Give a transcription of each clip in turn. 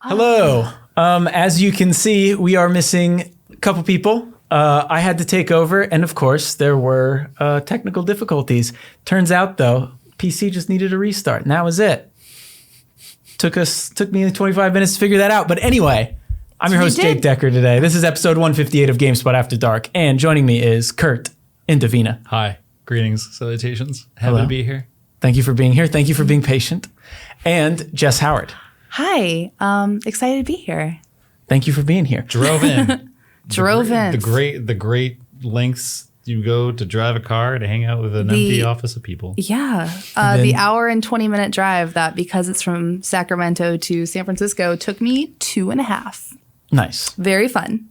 Hello. As you can see, we are missing a couple people. I had to take over, and of course, there were technical difficulties. Turns out, though, PC just needed a restart, and that was it. Took me 25 minutes to figure that out. But anyway, I'm your host, Jake Decker, today. This is episode 158 of GameSpot After Dark, and joining me is Kurt and Davina. Hi. Greetings, salutations. Happy to be here. Thank you for being here. Thank you for being patient. And Jess Howard. Hi. Excited to be here. Thank you for being here. Drove in. The great lengths you go to drive a car to hang out with an empty office of people. Yeah. The hour and 20-minute drive that, because it's from Sacramento to San Francisco, took me 2.5. Nice. Very fun.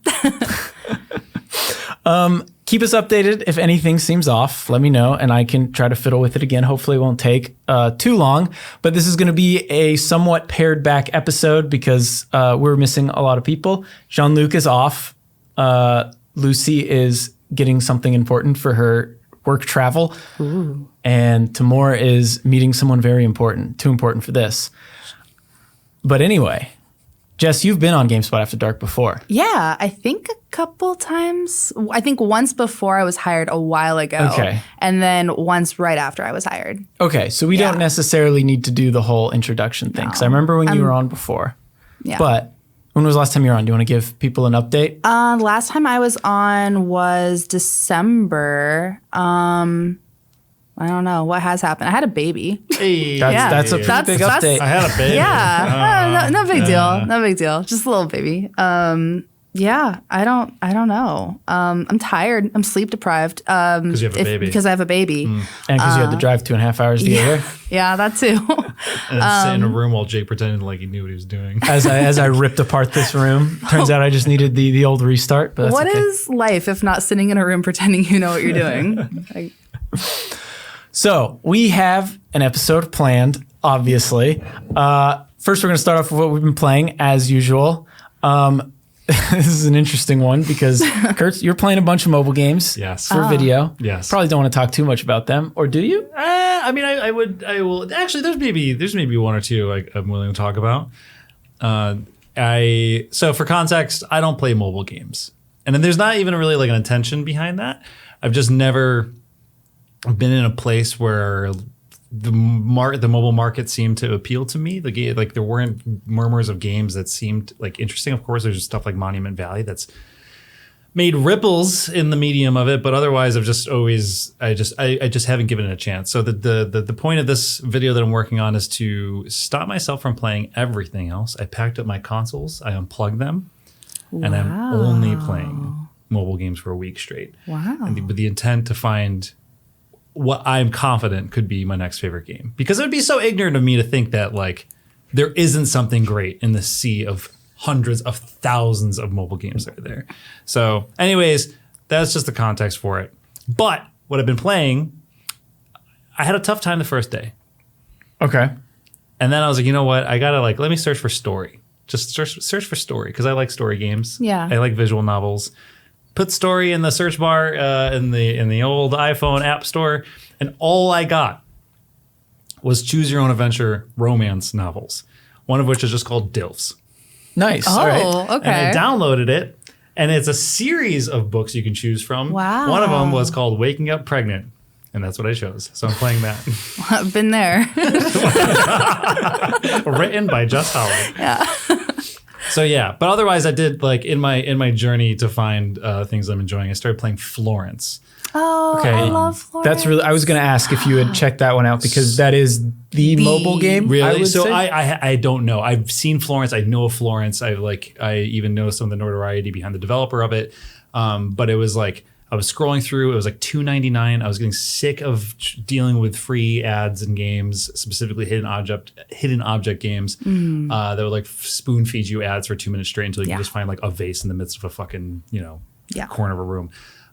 Keep us updated. If anything seems off, let me know, and I can try to fiddle with it again. Hopefully it won't take too long, but this is going to be a somewhat pared back episode because we're missing a lot of people. Jean-Luc is off. Lucy is getting something important for her work travel. Ooh. And Tamor is meeting someone very important, too important for this. But anyway, Jess, you've been on GameSpot After Dark before. Yeah, I think a couple times. I think once before I was hired a while ago. Okay. And then once right after I was hired. Okay, so we don't necessarily need to do the whole introduction thing, because I remember when you were on before. Yeah. But when was the last time you were on? Do you want to give people an update? Last time I was on was December. I don't know what has happened. I had a baby. Hey, that's a pretty big update. I had a baby. Yeah, no big deal. No big deal. Just a little baby. Yeah, I don't know. I'm tired. I'm sleep deprived. Because you have a baby. Because I have a baby. And because you had to drive 2.5 hours to get here. Yeah, that too. And sit in a room while Jake pretended like he knew what he was doing. As I ripped apart this room, turns out I just needed the old restart. But what is life if not sitting in a room pretending you know what you're doing? So we have an episode planned, obviously. First, we're going to start off with what we've been playing, as usual. This is an interesting one because, Kurt, you're playing a bunch of mobile games for video. Yes. Probably don't want to talk too much about them, or do you? I mean, I will. Actually, there's maybe one or two I'm willing to talk about. So for context, I don't play mobile games. And then there's not even really like an intention behind that. I've just never been in a place where the mobile market seemed to appeal to me. Like there weren't murmurs of games that seemed like interesting. Of course, there's just stuff like Monument Valley that's made ripples in the medium of it, but otherwise I just haven't given it a chance. So the point of this video that I'm working on is to stop myself from playing everything else. I packed up my consoles, I unplugged them, and I'm only playing mobile games for a week straight. Wow. And with the intent to find what I'm confident could be my next favorite game. Because it would be so ignorant of me to think that like there isn't something great in the sea of hundreds of thousands of mobile games that are there. So anyways, that's just the context for it. But what I've been playing, I had a tough time the first day. Okay. And then I was like, you know what? I gotta let me search for story. Just search for story, because I like story games. Yeah. I like visual novels. Put story in the search bar in the old iPhone app store, and all I got was choose your own adventure romance novels. One of which is just called DILFs. Nice. Oh, all right. Okay. And I downloaded it, and it's a series of books you can choose from. Wow. One of them was called Waking Up Pregnant, and that's what I chose. So I'm playing that. I've been there. Written by Jess Howard. Yeah. So yeah, but otherwise I did in my journey to find things I'm enjoying. I started playing Florence. Oh, Okay. I love Florence. That's really. I was going to ask if you had checked that one out because that is the mobile game. Really? I would say. I don't know. I've seen Florence. I know of Florence. I even know some of the notoriety behind the developer of it. But it was like I was scrolling through. It was like $2.99. I was getting sick of dealing with free ads and games, specifically hidden object games that would like spoon feed you ads for 2 minutes straight until you can just find like a vase in the midst of a fucking corner of a room.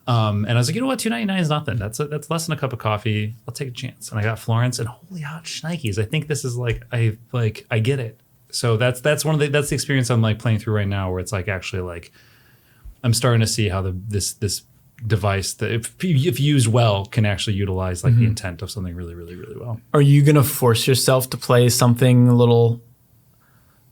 And I was like, you know what, $2.99 is nothing. That's less than a cup of coffee. I'll take a chance. And I got Florence, and holy hot shnikes, I think this is I get it. So that's the experience I'm like playing through right now, where it's like actually like I'm starting to see how this device that if used well can actually utilize like the intent of something really, really, really well. Are you going to force yourself to play something a little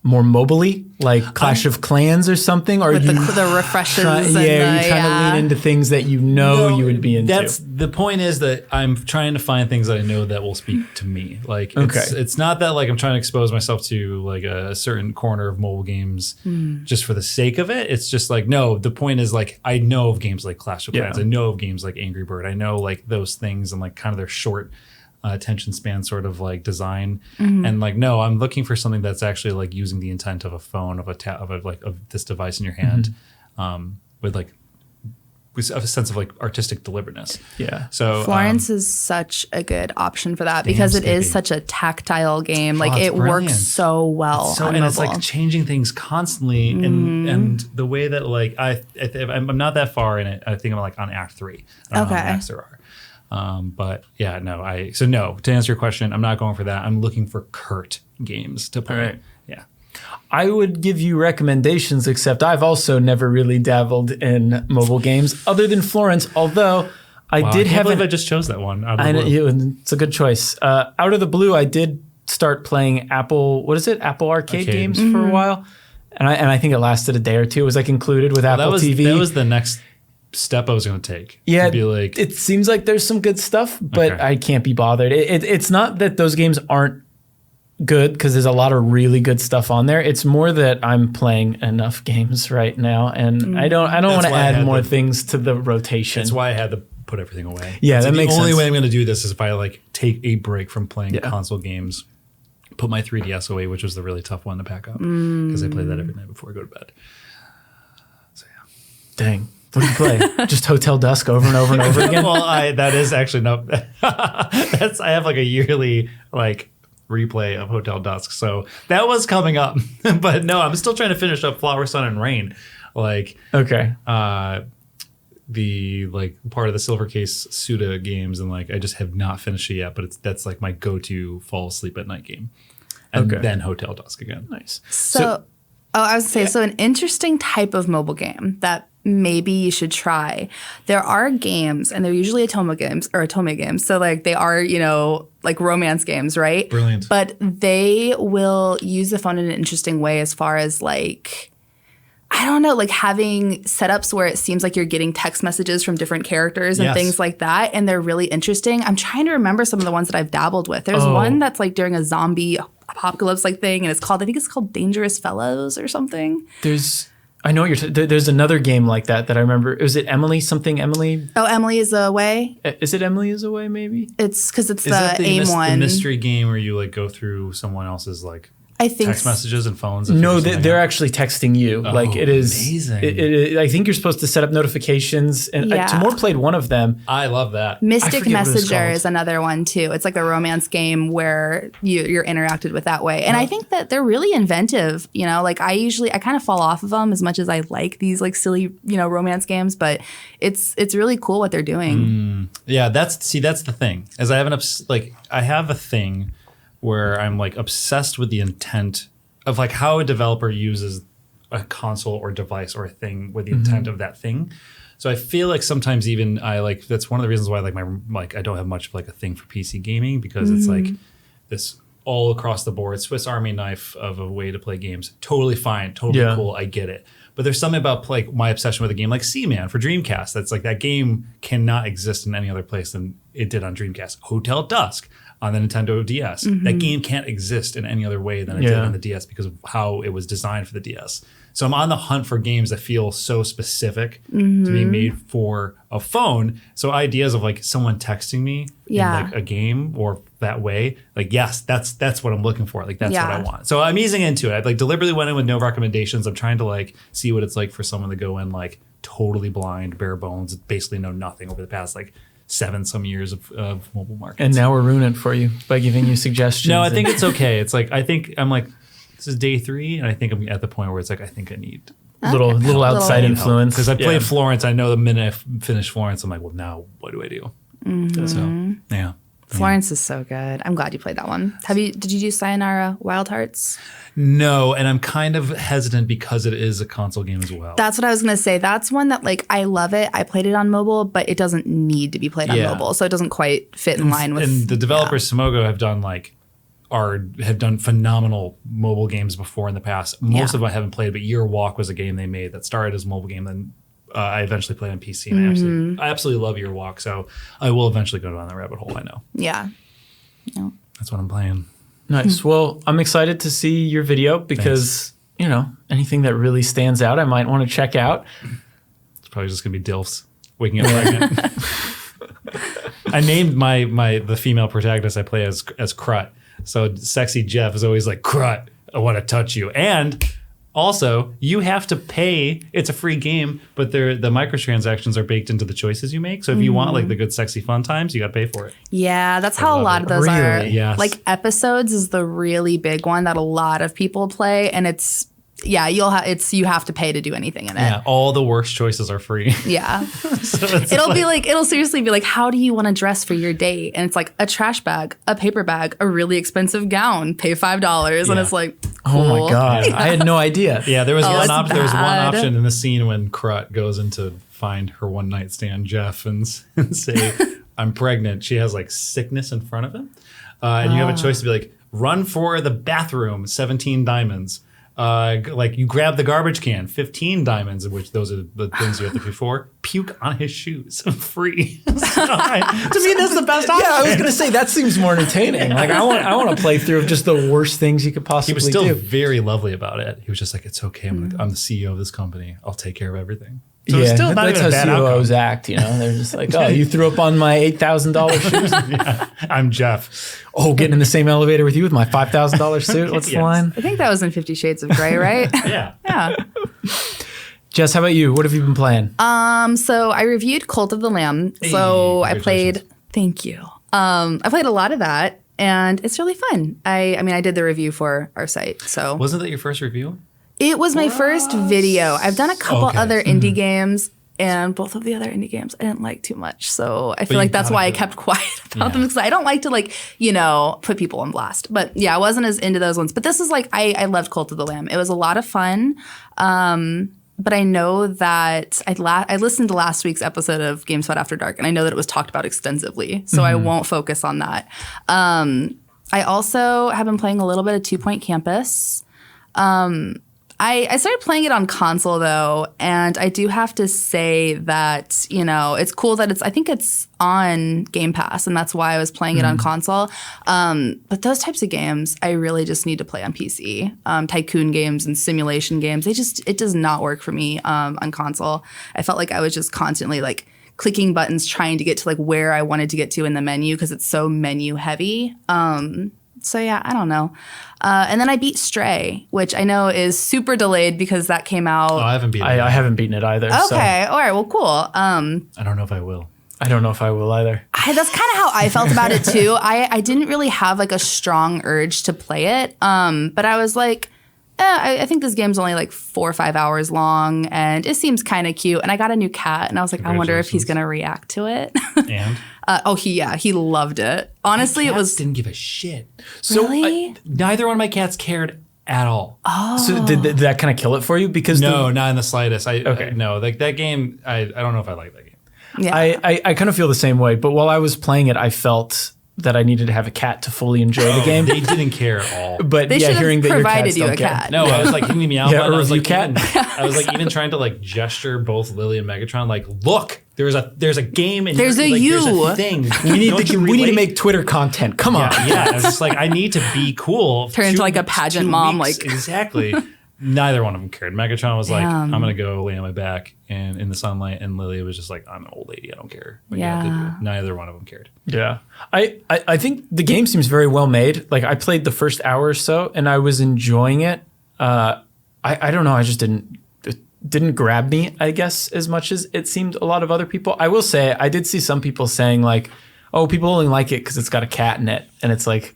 more mobily, like Clash of Clans or something? Or With you the refreshes. are you trying to lean into things that you would be into? That's the point, is that I'm trying to find things that I know that will speak to me. Like, it's not that like I'm trying to expose myself to like a certain corner of mobile games just for the sake of it. It's just like, no, the point is like, I know of games like Clash of Clans. I know of games like Angry Bird. I know like those things and like kind of their short attention span sort of like design. And like, no, I'm looking for something that's actually like using the intent of a phone, of of this device in your hand, with like with a sense of like artistic deliberateness. Yeah. So Florence is such a good option for that because it is such a tactile game. Like it works so well on mobile. It's like changing things constantly, and the way that like I'm not that far in it. I think I'm like on Act 3. I don't know how many acts there are. But yeah, no. To answer your question, I'm not going for that. I'm looking for curt games to play. Right. Yeah. I would give you recommendations, except I've also never really dabbled in mobile games other than Florence, although I can't believe I just chose that one. It's a good choice. Out of the blue, I did start playing Apple Arcade games for a while. And I think it lasted a day or two. It was like included with Apple TV. That was the next step I was going to take. Yeah, be like, it seems like there's some good stuff, but I can't be bothered. It's not that those games aren't good, because there's a lot of really good stuff on there. It's more that I'm playing enough games right now, and I don't want to add more things to the rotation. That's why I had to put everything away. Yeah, that makes sense. The only way I'm going to do this is if I like take a break from playing console games, put my 3DS away, which was the really tough one to pack up because I play that every night before I go to bed. So yeah. Dang. What do you play? Just Hotel Dusk over and over and over again? Well, that is actually no. I have like a yearly like replay of Hotel Dusk, so that was coming up. But no, I'm still trying to finish up Flower, Sun, and Rain. Like the like part of the Silver Case Suda games, and like I just have not finished it yet. But that's like my go-to fall asleep at night game, and then Hotel Dusk again. Nice. So I was gonna say, so an interesting type of mobile game that maybe you should try. There are games, and they're usually Otome games. So like they are, like romance games, right? Brilliant. But they will use the phone in an interesting way as far as like, I don't know, like having setups where it seems like you're getting text messages from different characters and things like that. And they're really interesting. I'm trying to remember some of the ones that I've dabbled with. There's one that's like during a zombie apocalypse like thing, and I think it's called Dangerous Fellows or something. I know what there's another game like that I remember. Was it Emily? Oh, Emily is Away? Is it Emily is Away, maybe? It's because it's the AIM one. The mystery game where you like go through someone else's like text messages and phones? No, they're actually texting you. Like it is amazing. I think you're supposed to set up notifications. And Timur played one of them. I love that. Mystic Messenger is another one too. It's like a romance game where you're interacted with that way. And I think that they're really inventive. Like I kind of fall off of them as much as I like these like silly, romance games. But it's really cool what they're doing. Yeah, that's the thing. As I have a thing where I'm like obsessed with the intent of like how a developer uses a console or device or a thing with the intent of that thing. So I feel like sometimes even that's one of the reasons why I don't have much of like a thing for PC gaming, because it's like this all across the board Swiss Army knife of a way to play games. Totally fine, totally cool. I get it. But there's something about like my obsession with a game like Seaman for Dreamcast. That's like that game cannot exist in any other place than it did on Dreamcast. Hotel Dusk on the Nintendo DS. That game can't exist in any other way than it did on the DS because of how it was designed for the DS. So I'm on the hunt for games that feel so specific to be made for a phone. So ideas of like someone texting me in like a game or that way, like, yes, that's what I'm looking for. Like that's what I want. So I'm easing into it. I like deliberately went in with no recommendations. I'm trying to like see what it's like for someone to go in like totally blind, bare bones, basically know nothing over the past like 7 some years of mobile markets. And now we're ruining it for you by giving you suggestions. No, I think it's okay. It's like, I think I'm like, this is day 3, and I think I'm at the point where it's like, I think I need little outside influence. Because I played Florence. I know the minute I finish Florence, I'm like, well, now what do I do? So, yeah. Florence is so good. I'm glad you played that one. Did you do Sayonara Wild Hearts? No, and I'm kind of hesitant because it is a console game as well. That's what I was going to say. That's one that like I love it. I played it on mobile, but it doesn't need to be played on mobile, so it doesn't quite fit in line with. And the developers Simogo have done like have done phenomenal mobile games before in the past. Most of them I haven't played, but Year Walk was a game they made that started as a mobile game. Then I eventually played on PC, and I absolutely love Year Walk. So I will eventually go down that rabbit hole. I know. Yeah. No. That's what I'm playing. Nice. Well, I'm excited to see your video because anything that really stands out, I might want to check out. It's probably just gonna be DILFs waking up pregnant. I named the female protagonist I play as Crut. So sexy Jeff is always like, Crut, I want to touch you. And also, you have to pay. It's a free game, but the microtransactions are baked into the choices you make. So if you want like the good, sexy, fun times, you got to pay for it. Yeah, that's how a lot of those are. Yes. Like episodes is the really big one that a lot of people play, and it's you have to pay to do anything in it. Yeah, all the worst choices are free. Yeah. It'll seriously be like, how do you want to dress for your date? And it's like a trash bag, a paper bag, a really expensive gown, pay $5. And it's like, cool. Oh my God. I had no idea. Yeah, there was one there was one option in the scene when Crut goes in to find her one night stand Jeff and say, I'm pregnant. She has like sickness in front of him. And you have a choice to be like, run for the bathroom, 17 diamonds. Like you grab the garbage can, 15 diamonds, of which those are the things you have to pay for. Puke on his shoes, free. To me, that's the best option. Yeah, I was gonna say that seems more entertaining. Like I want to play through of just the worst things you could possibly do. He was still very lovely about it. He was just like, "It's okay. I'm the CEO of this company. I'll take care of everything." So yeah, it's still not that's even how a bad COOs outcome. act. They're just like, "Oh, you threw up on my $8,000 shoes." Yeah, I'm Jeff. Oh, getting in the same elevator with you with my $5,000 suit. What's the Yes. line? I think that was in 50 Shades of Grey, right? Yeah. Yeah. Jess, how about you? What have you been playing? So I reviewed Cult of the Lamb. So I played. Thank you. I played a lot of that, and it's really fun. I mean, I did the review for our site. So Wasn't that your first review? it was my first video. I've done a couple Okay. other indie games. And both of the other indie games I didn't like too much. So I feel like that's why I kept quiet about them, because I don't like to put people on blast. But yeah, I wasn't as into those ones. But this is like, I loved Cult of the Lamb. It was a lot of fun. But I know that I listened to last week's episode of GameSpot After Dark, and I know that it was talked about extensively. So I won't focus on that. I also have been playing a little bit of 2 Point Campus. I started playing it on console though, and I do have to say that, it's cool that I think it's on Game Pass, and that's why I was playing it on console. But those types of games, I really just need to play on PC. Tycoon games and simulation games, it does not work for me on console. I felt like I was just constantly like clicking buttons trying to get to like where I wanted to get to in the menu because it's so menu heavy. So yeah, I don't know. And then I beat Stray, which I know is super delayed because that came out. Oh, I haven't beaten it. I haven't beaten it either. Okay, all right, well, cool. I don't know if I will. I don't know if I will either. That's kind of how I felt about it too. I didn't really have like a strong urge to play it, but I was like, I think this game's only like 4 or 5 hours long, and it seems kind of cute. And I got a new cat, and I was like, I wonder if he's gonna react to it. And he loved it. Honestly, it was. Didn't give a shit. So Really? Neither one of my cats cared at all. So did that kind of kill it for you? Because No, not in the slightest. Okay. Like that game. I don't know if I like that game. Yeah. I kind of feel the same way. But while I was playing it, I felt that I needed to have a cat to fully enjoy the game. They didn't care at all. But They yeah, should have hearing that your provided cats you don't a care. cat. No, I was like hitting the meow Yeah, button. a I was like, review I was like even trying to like gesture both Lily and Megatron. Like, look, there's a game and There's a like, you. There's a thing. We need Don't to you we need to relate? make Twitter content. Come on. Yeah. I was just like, I need to be cool. Turn into like a pageant mom, weeks. like- Exactly. Neither one of them cared. Megatron was like, Damn. I'm gonna go lay on my back and in the sunlight, and Lily was just like, I'm an old lady, I don't care. But Yeah. neither one of them cared. Yeah. I think the game seems very well made. Like I played the first hour or so and I was enjoying it. I don't know. I just didn't grab me, I guess, as much as it seemed a lot of other people. I will say I did see some people saying like, oh, people only like it because it's got a cat in it. And it's like,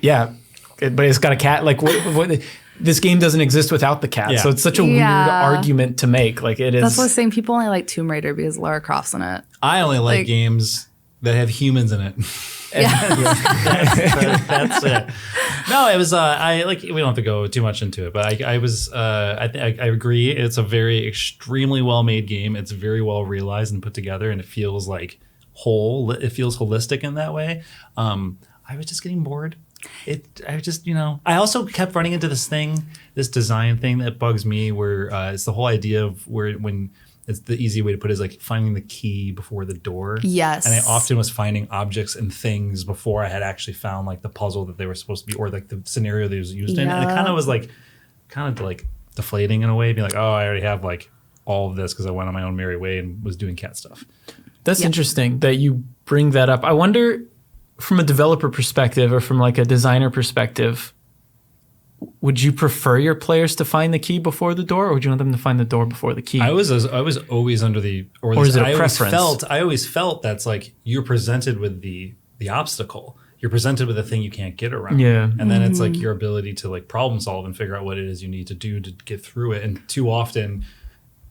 yeah, but it's got a cat. Like what this game doesn't exist without the cat. Yeah. So it's such a weird argument to make. Like it is. That's what I was saying. People only like Tomb Raider because Lara Croft's in it. I only like Like- games that have humans in it. Yeah. That's it. No, it was. We don't have to go too much into it, but I was. I agree. It's a very extremely well made game. It's very well realized and put together, and it feels like whole. It feels holistic in that way. I was just getting bored. I also kept running into this design thing that bugs me where it's the whole idea of when it's the easy way to put it is like finding the key before the door. Yes. And I often was finding objects and things before I had actually found like the puzzle that they were supposed to be or like the scenario they was used in. And it kind of was like deflating in a way, being like, oh, I already have like all of this because I went on my own merry way and was doing cat stuff. That's interesting that you bring that up. I wonder from a developer perspective or from like a designer perspective, would you prefer your players to find the key before the door, or would you want them to find the door before the key? I was always under the or is it a I preference? I always felt that's like you're presented with the obstacle. You're presented with a thing you can't get around. Yeah. And then it's like your ability to like problem solve and figure out what it is you need to do to get through it. And too often,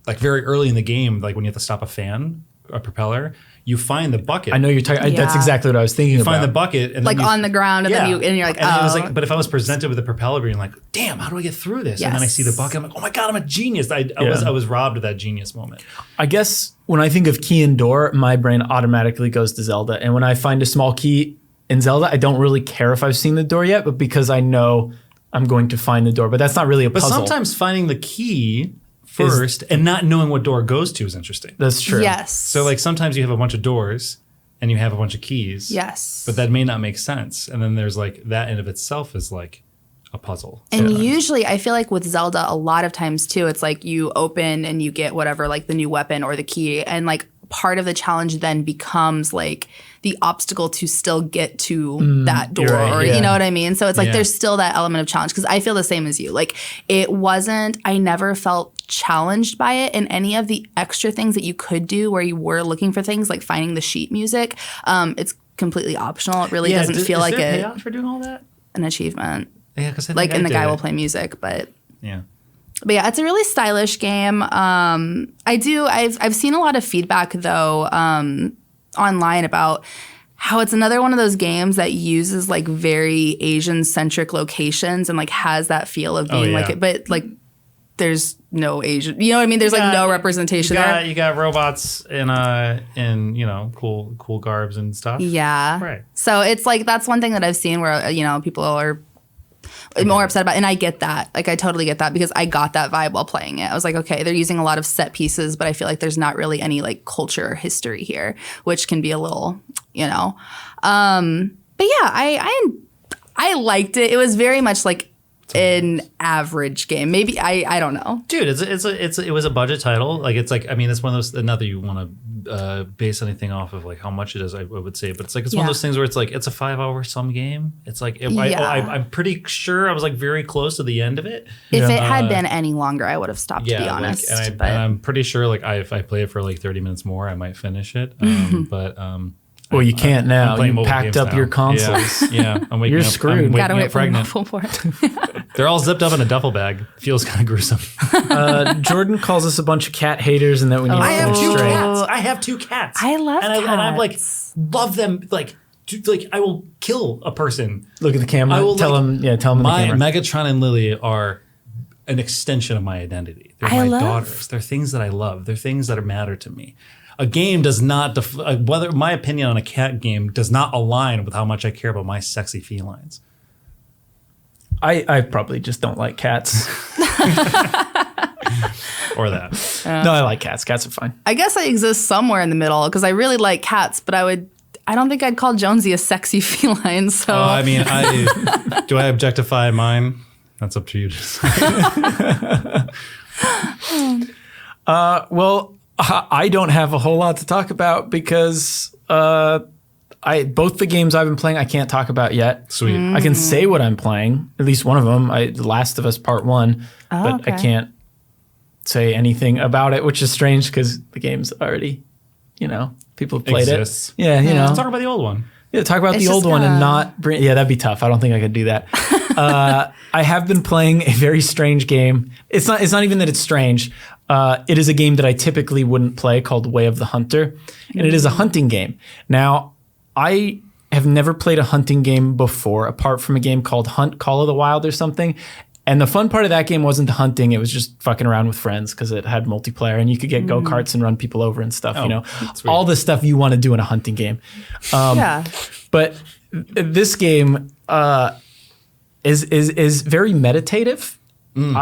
like very early in the game, like when you have to stop a propeller, you find the bucket. I know you're talking. That's exactly what I was thinking about. You find the bucket and like then on the ground, and then you're like, and it was like, but if I was presented with the propeller being like, damn, how do I get through this? And then I see the bucket, I'm like, oh my God, I'm a genius. I was robbed of that genius moment. I guess when I think of key and door, my brain automatically goes to Zelda. And when I find a small key in Zelda, I don't really care if I've seen the door yet, but because I know I'm going to find the door. But that's not really a puzzle. But sometimes finding the key first and not knowing what door goes to is interesting. That's true. Yes. So like sometimes you have a bunch of doors and you have a bunch of keys. Yes. But that may not make sense. And then there's like that in of itself is like a puzzle. And usually I feel like with Zelda, a lot of times too, it's like you open and you get whatever, like the new weapon or the key. And like part of the challenge then becomes like the obstacle to still get to that door, or you know what I mean? So it's like there's still that element of challenge, because I feel the same as you. Like I never felt challenged by it, and any of the extra things that you could do where you were looking for things like finding the sheet music, it's completely optional. It really doesn't feel like a payoff for doing all that? An achievement. Yeah, because like, and the guy will play music, but yeah. But yeah, it's a really stylish game. I've seen a lot of feedback though online about how it's another one of those games that uses like very Asian centric locations and like has that feel of being like it, but like there's no Asian, you know what I mean? There's like no representation there. You got robots in you know, cool garbs and stuff. Yeah. Right. So it's like that's one thing that I've seen where, you know, people are more upset about, and I get that. Like I totally get that, because I got that vibe while playing it. I was like, okay, they're using a lot of set pieces, but I feel like there's not really any like culture or history here, which can be a little, you know. But yeah, I liked it. It was very much like an average game. Maybe I don't know. Dude, it was a budget title. Like it's like, I mean, it's one of those, not that you want to base anything off of like how much it is, I would say, but it's like, it's one of those things where it's like, it's a 5-hour some game. It's like, I'm pretty sure I was like very close to the end of it. If it had been any longer, I would have stopped, to be honest. Like, and I'm pretty sure like if I play it for like 30 minutes more, I might finish it. Well, you can't now. You packed up your consoles. Yeah, I'm waking You're up. screwed. Gotta wait for pregnant. the for it. They're all zipped up in a duffel bag. Feels kind of gruesome. Jordan calls us a bunch of cat haters, and that we need I have to two stray. cats. I have two cats. I love cats. And I'm like, love them. Like I will kill a person. Look at the camera. I will tell him. Yeah, tell him. My the camera. Megatron and Lily are an extension of my identity. They're my daughters. They're things that I love. They're things that matter to me. A game does not, whether my opinion on a cat game does not align with how much I care about my sexy felines. I probably just don't like cats. Or that. No, I like cats. Cats are fine. I guess I exist somewhere in the middle, because I really like cats, but I don't think I'd call Jonesy a sexy feline. So I mean, do I objectify mine? That's up to you. Well, I don't have a whole lot to talk about because both the games I've been playing I can't talk about yet. Sweet. I can say what I'm playing, at least one of them, The Last of Us Part 1, but I can't say anything about it, which is strange because the game's already, you know, people have played it. Yeah, you know. Let's talk about the old one. Yeah, talk about the old one and not bring. Yeah, that'd be tough. I don't think I could do that. I have been playing a very strange game. It's not even that it's strange. It is a game that I typically wouldn't play, called Way of the Hunter, and it is a hunting game. Now, I have never played a hunting game before, apart from a game called Hunt Call of the Wild or something. And the fun part of that game wasn't the hunting; it was just fucking around with friends, because it had multiplayer and you could get go-karts and run people over and stuff. You know, all the stuff you want to do in a hunting game. But this game is very meditative. I'm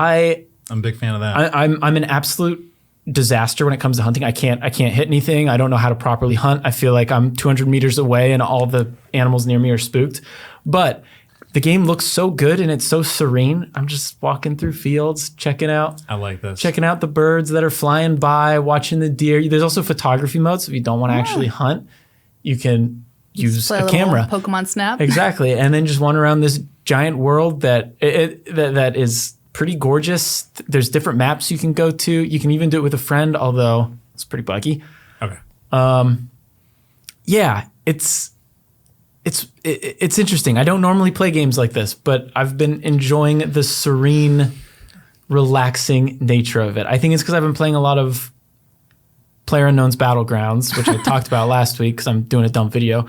a big fan of that. I'm an absolute disaster when it comes to hunting. I can't hit anything. I don't know how to properly hunt. I feel like I'm 200 meters away and all the animals near me are spooked. But the game looks so good and it's so serene. I'm just walking through fields, checking out the birds that are flying by, watching the deer. There's also photography mode, so if you don't want to actually hunt, you can use a camera. Pokemon Snap. Exactly. And then just wander around this giant world that is pretty gorgeous. There's different maps you can go to. You can even do it with a friend, although it's pretty buggy. Okay. Yeah, it's interesting. I don't normally play games like this, but I've been enjoying the serene, relaxing nature of it. I think it's because I've been playing a lot of PlayerUnknown's Battlegrounds, which I talked about last week because I'm doing a dumb video.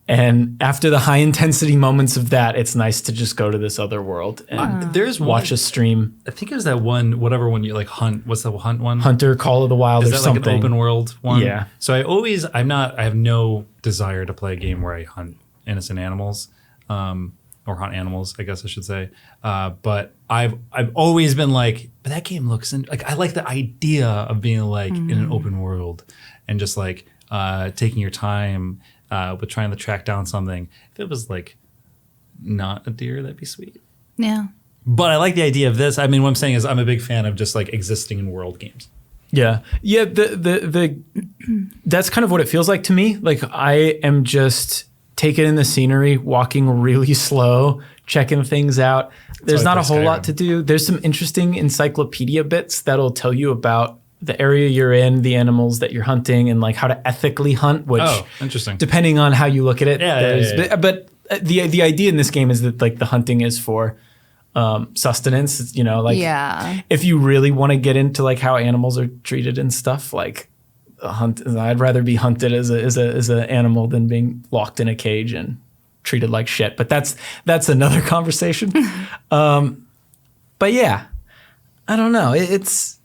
And after the high intensity moments of that, it's nice to just go to this other world and watch a stream. I think it was that whatever one you like hunt. What's the hunt one? Hunter, Call of the Wild, is or that something. Like an open world one? Yeah. So I have no desire to play a game where I hunt innocent animals, or hunt animals, I guess I should say. But I've always been like, but that game looks like I like the idea of being like in an open world and just like taking your time. With trying to track down something. If it was like not a deer, that'd be sweet. Yeah. But I like the idea of this. I mean, what I'm saying is I'm a big fan of just like existing in world games. Yeah. Yeah. The that's kind of what it feels like to me. Like I am just taking in the scenery, walking really slow, checking things out. There's not a whole lot to do. There's some interesting encyclopedia bits that'll tell you about the area you're in, the animals that you're hunting, and like how to ethically hunt, which interesting. Depending on how you look at it. Yeah. But the idea in this game is that like the hunting is for sustenance. It's, if you really want to get into like how animals are treated and stuff, like I'd rather be hunted as a animal than being locked in a cage and treated like shit. But that's another conversation. But yeah. I don't know. It's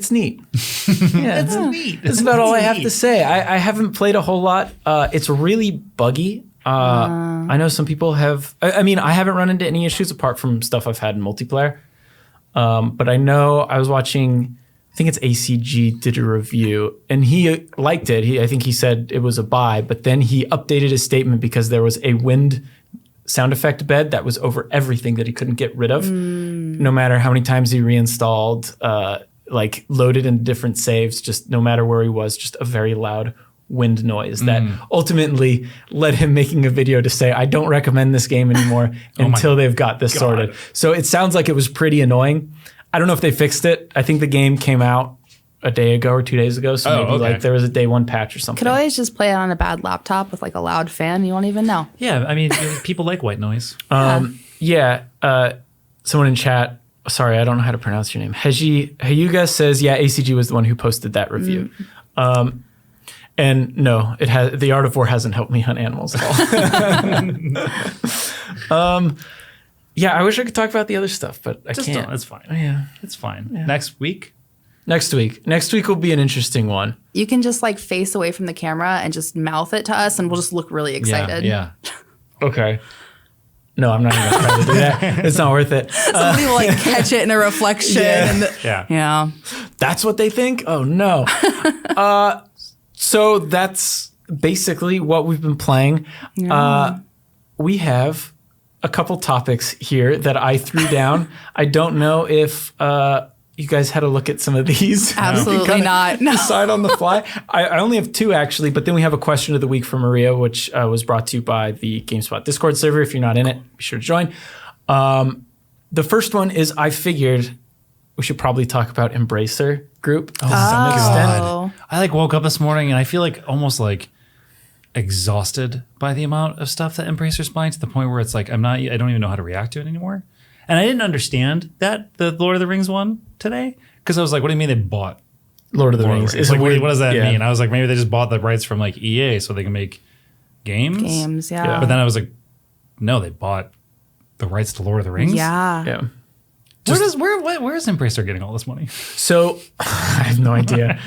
neat. Yeah, it's neat. That's about all I have to say. I haven't played a whole lot. It's really buggy. I know some people have. I mean, I haven't run into any issues apart from stuff I've had in multiplayer. But I know I was watching. I think it's ACG did a review, and he liked it. I think he said it was a buy, but then he updated his statement because there was a wind sound effect bed that was over everything that he couldn't get rid of, no matter how many times he reinstalled, like loaded in different saves, just no matter where he was, just a very loud wind noise that ultimately led him making a video to say, I don't recommend this game anymore until they've got this sorted. So it sounds like it was pretty annoying. I don't know if they fixed it. I think the game came out a day ago or 2 days ago. So maybe like there was a day one patch or something. Could always just play it on a bad laptop with like a loud fan. You won't even know. Yeah. I mean, people like white noise. Someone in chat, sorry, I don't know how to pronounce your name. Hayuga says, yeah, ACG was the one who posted that review. And no, the Art of War hasn't helped me hunt animals at all. Yeah, I wish I could talk about the other stuff, but I can't. Don't. It's fine. Yeah. It's fine. Yeah. Next week will be an interesting one. You can just like face away from the camera and just mouth it to us and we'll just look really excited. Yeah. Okay. No, I'm not even going to try to do that. It's not worth it. Somebody will like catch it in a reflection. Yeah. That's what they think? Oh, no. So that's basically what we've been playing. Yeah. We have a couple topics here that I threw down. I don't know if you guys had a look at some of these. Absolutely not. No. Decide on the fly. I only have two actually, but then we have a question of the week from Maria, which was brought to you by the GameSpot Discord server. If you're not in it, be sure to join. The first one is I figured we should probably talk about Embracer Group to some extent. I like woke up this morning and I feel like almost like exhausted by the amount of stuff that Embracer's buying to the point where it's like I don't even know how to react to it anymore. And I didn't understand that the Lord of the Rings one today because I was like, what do you mean they bought Lord of the Rings? It's like, what does that mean? I was like, maybe they just bought the rights from like EA so they can make games. Games, yeah. But then I was like, no, they bought the rights to Lord of the Rings. Yeah. Where is Embracer getting all this money? So I have no idea.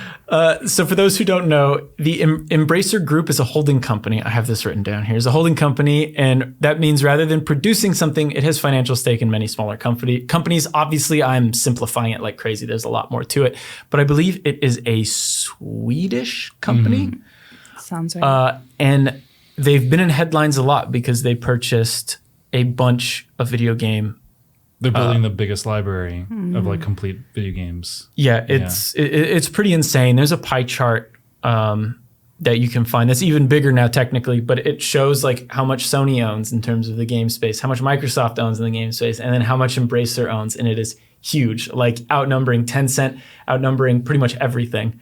So for those who don't know, the Embracer Group is a holding company. I have this written down here. It's a holding company, and that means rather than producing something, it has financial stake in many smaller companies. Obviously, I'm simplifying it like crazy. There's a lot more to it, but I believe it is a Swedish company. Sounds right. And they've been in headlines a lot because they purchased a bunch of video game. They're building the biggest library of like complete video games. Yeah, it's pretty insane. There's a pie chart that you can find that's even bigger now technically, but it shows like how much Sony owns in terms of the game space, how much Microsoft owns in the game space, and then how much Embracer owns, and it is huge, like outnumbering Tencent, outnumbering pretty much everything.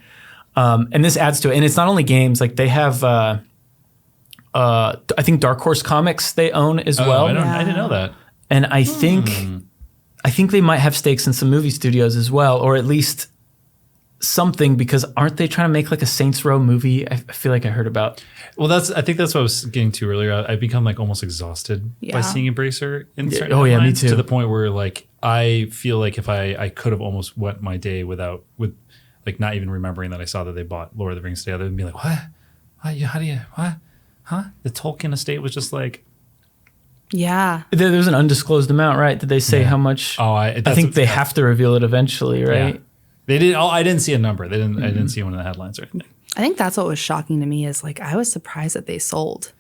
And this adds to it. And it's not only games, like they have I think Dark Horse Comics they own as well. I didn't know that. And I think they might have stakes in some movie studios as well, or at least something, because aren't they trying to make like a Saints Row movie? I feel like I heard about. Well, I think that's what I was getting to earlier. I've become like almost exhausted by seeing Embracer in certain me too. To the point where like I feel like if I could have almost went my day with like not even remembering that I saw that they bought Lord of the Rings together and be like, what? How do you, what? Huh? The Tolkien estate was just like. Yeah. There's an undisclosed amount, right? Did they say how much? Oh, I think they have to reveal it eventually, right? Yeah. They did. I didn't see a number. I didn't see one in the headlines or anything. I think that's what was shocking to me is like I was surprised that they sold.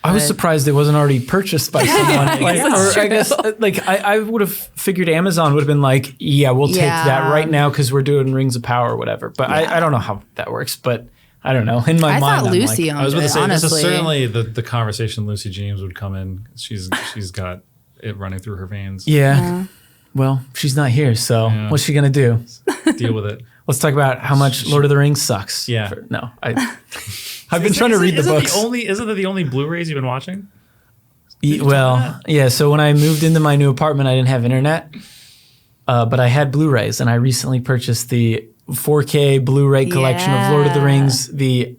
I was surprised it wasn't already purchased by someone. Like, or I guess like I would have figured Amazon would have been like, yeah, we'll take that right now because we're doing Rings of Power or whatever. But I don't know how that works. But I don't know. In my mind, I thought Lucy owned it. I was going to say honestly. this is certainly the conversation Lucy James would come in. She's got it running through her veins. Yeah. Well, she's not here, so what's she gonna do? Deal with it. Let's talk about how much Lord of the Rings sucks. Yeah. I've been trying to read the books. Isn't that the only Blu-rays you've been watching? Yeah. So when I moved into my new apartment, I didn't have internet, but I had Blu-rays, and I recently purchased the 4K Blu-ray collection of Lord of the Rings, the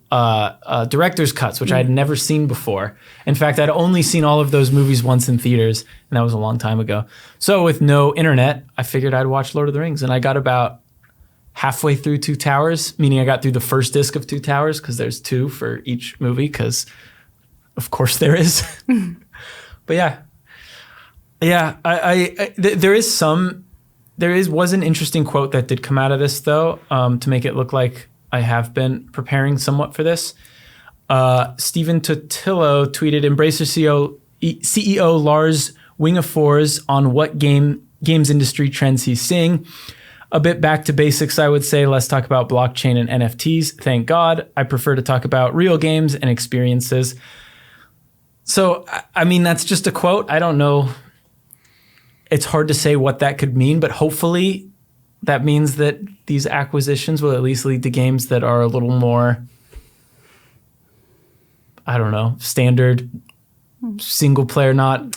director's cuts, which I had never seen before. In fact, I'd only seen all of those movies once in theaters, and that was a long time ago. So with no internet, I figured I'd watch Lord of the Rings, and I got about halfway through Two Towers, meaning I got through the first disc of Two Towers, because there's two for each movie, because of course there is. But there was an interesting quote that did come out of this, though, to make it look like I have been preparing somewhat for this. Stephen Totillo tweeted, Embracer CEO Lars Wingefors on what games industry trends he's seeing. A bit back to basics, I would say. Let's talk about blockchain and NFTs. Thank God. I prefer to talk about real games and experiences. So, I mean, that's just a quote. I don't know. It's hard to say what that could mean, but hopefully that means that these acquisitions will at least lead to games that are a little more, I don't know, standard, single player, not,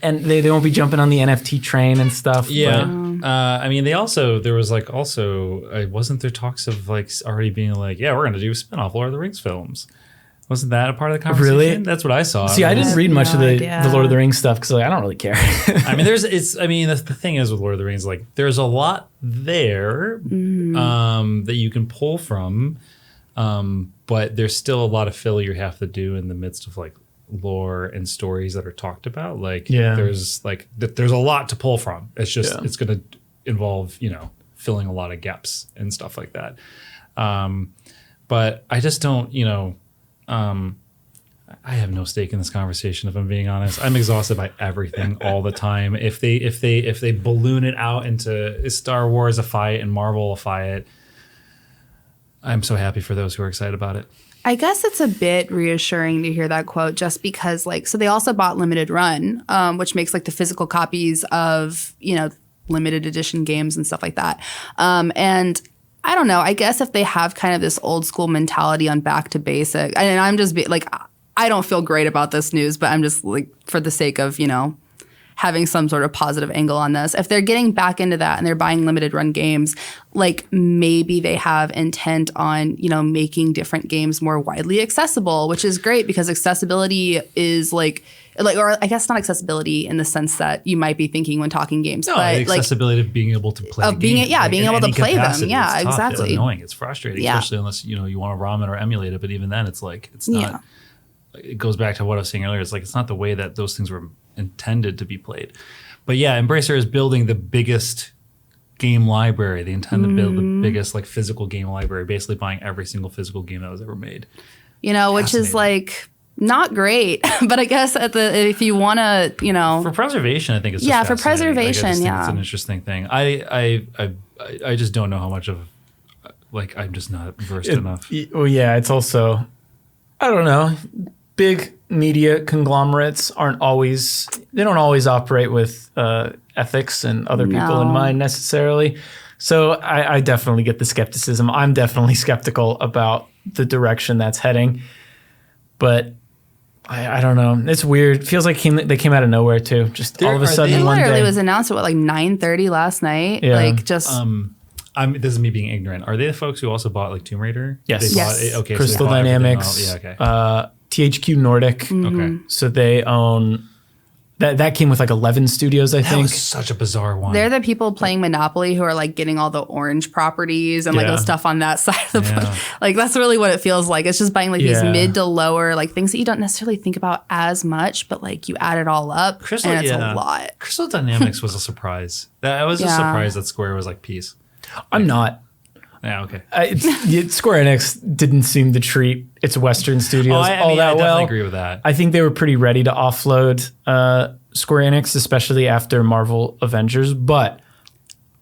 and they won't be jumping on the NFT train and stuff. Yeah. I mean, wasn't there talks of like already being like, yeah, we're going to do spin-off Lord of the Rings films? Wasn't that a part of the conversation? Really? That's what I saw. See, I didn't read much of the Lord of the Rings stuff because I don't really care. I mean, the thing is with Lord of the Rings, like there's a lot there that you can pull from, but there's still a lot of filler you have to do in the midst of like lore and stories that are talked about. Like there's a lot to pull from. It's just it's going to involve filling a lot of gaps and stuff like that. But I just don't I have no stake in this conversation, if I'm being honest. I'm exhausted by everything all the time. If they balloon it out into Star Wars a fight and Marvel a fight, I'm so happy for those who are excited about it. I guess it's a bit reassuring to hear that quote just because so they also bought Limited Run, which makes like the physical copies of, limited edition games and stuff like that. And I don't know. I guess if they have kind of this old school mentality on back to basic, and I'm just I don't feel great about this news, but I'm just like, for the sake of, having some sort of positive angle on this. If they're getting back into that and they're buying limited run games, like maybe they have intent on, making different games more widely accessible, which is great because accessibility is like like, or I guess not accessibility in the sense that you might be thinking when talking games, No, but the accessibility of being able to play being games, being able to any play them. capacity. Yeah, It's tough, exactly. It's annoying. It's frustrating, especially unless you want to ROM it or emulate it. But even then, it's like it's not. It goes back to what I was saying earlier. It's like it's not the way that those things were intended to be played. But yeah, Embracer is building the biggest game library. They intend to build the biggest like physical game library, basically buying every single physical game that was ever made. Which is like not great, but I guess if you want to, for preservation, I think it's just for preservation, it's an interesting thing. I just don't know how much of like I'm just not versed enough. Well, yeah, it's also I don't know. Big media conglomerates don't always operate with ethics and other people in mind necessarily. So I definitely get the skepticism. I'm definitely skeptical about the direction that's heading. But I don't know. It's weird. It feels like they came out of nowhere too. Just all of a sudden it one day. literally was announced at like 9:30 last night. Yeah. Like just this is me being ignorant. Are they the folks who also bought like Tomb Raider? Yes. They bought it, okay. Crystal so they bought Dynamics. everything else. Yeah. Okay. THQ Nordic. Okay. So they own that came with like 11 studios, I That think. was such a bizarre one. they're the people playing Monopoly who are like getting all the orange properties and like the stuff on that side of the book. Like that's really what it feels like. It's just buying like these mid to lower like things that you don't necessarily think about as much, but like you add it all up and it's a lot. Crystal Dynamics was a surprise. I was just surprised that Square was like peace. I'm not. Yeah, okay. Square Enix didn't seem to treat its Western studios all that I well. definitely agree with that. I think they were pretty ready to offload Square Enix, especially after Marvel Avengers. But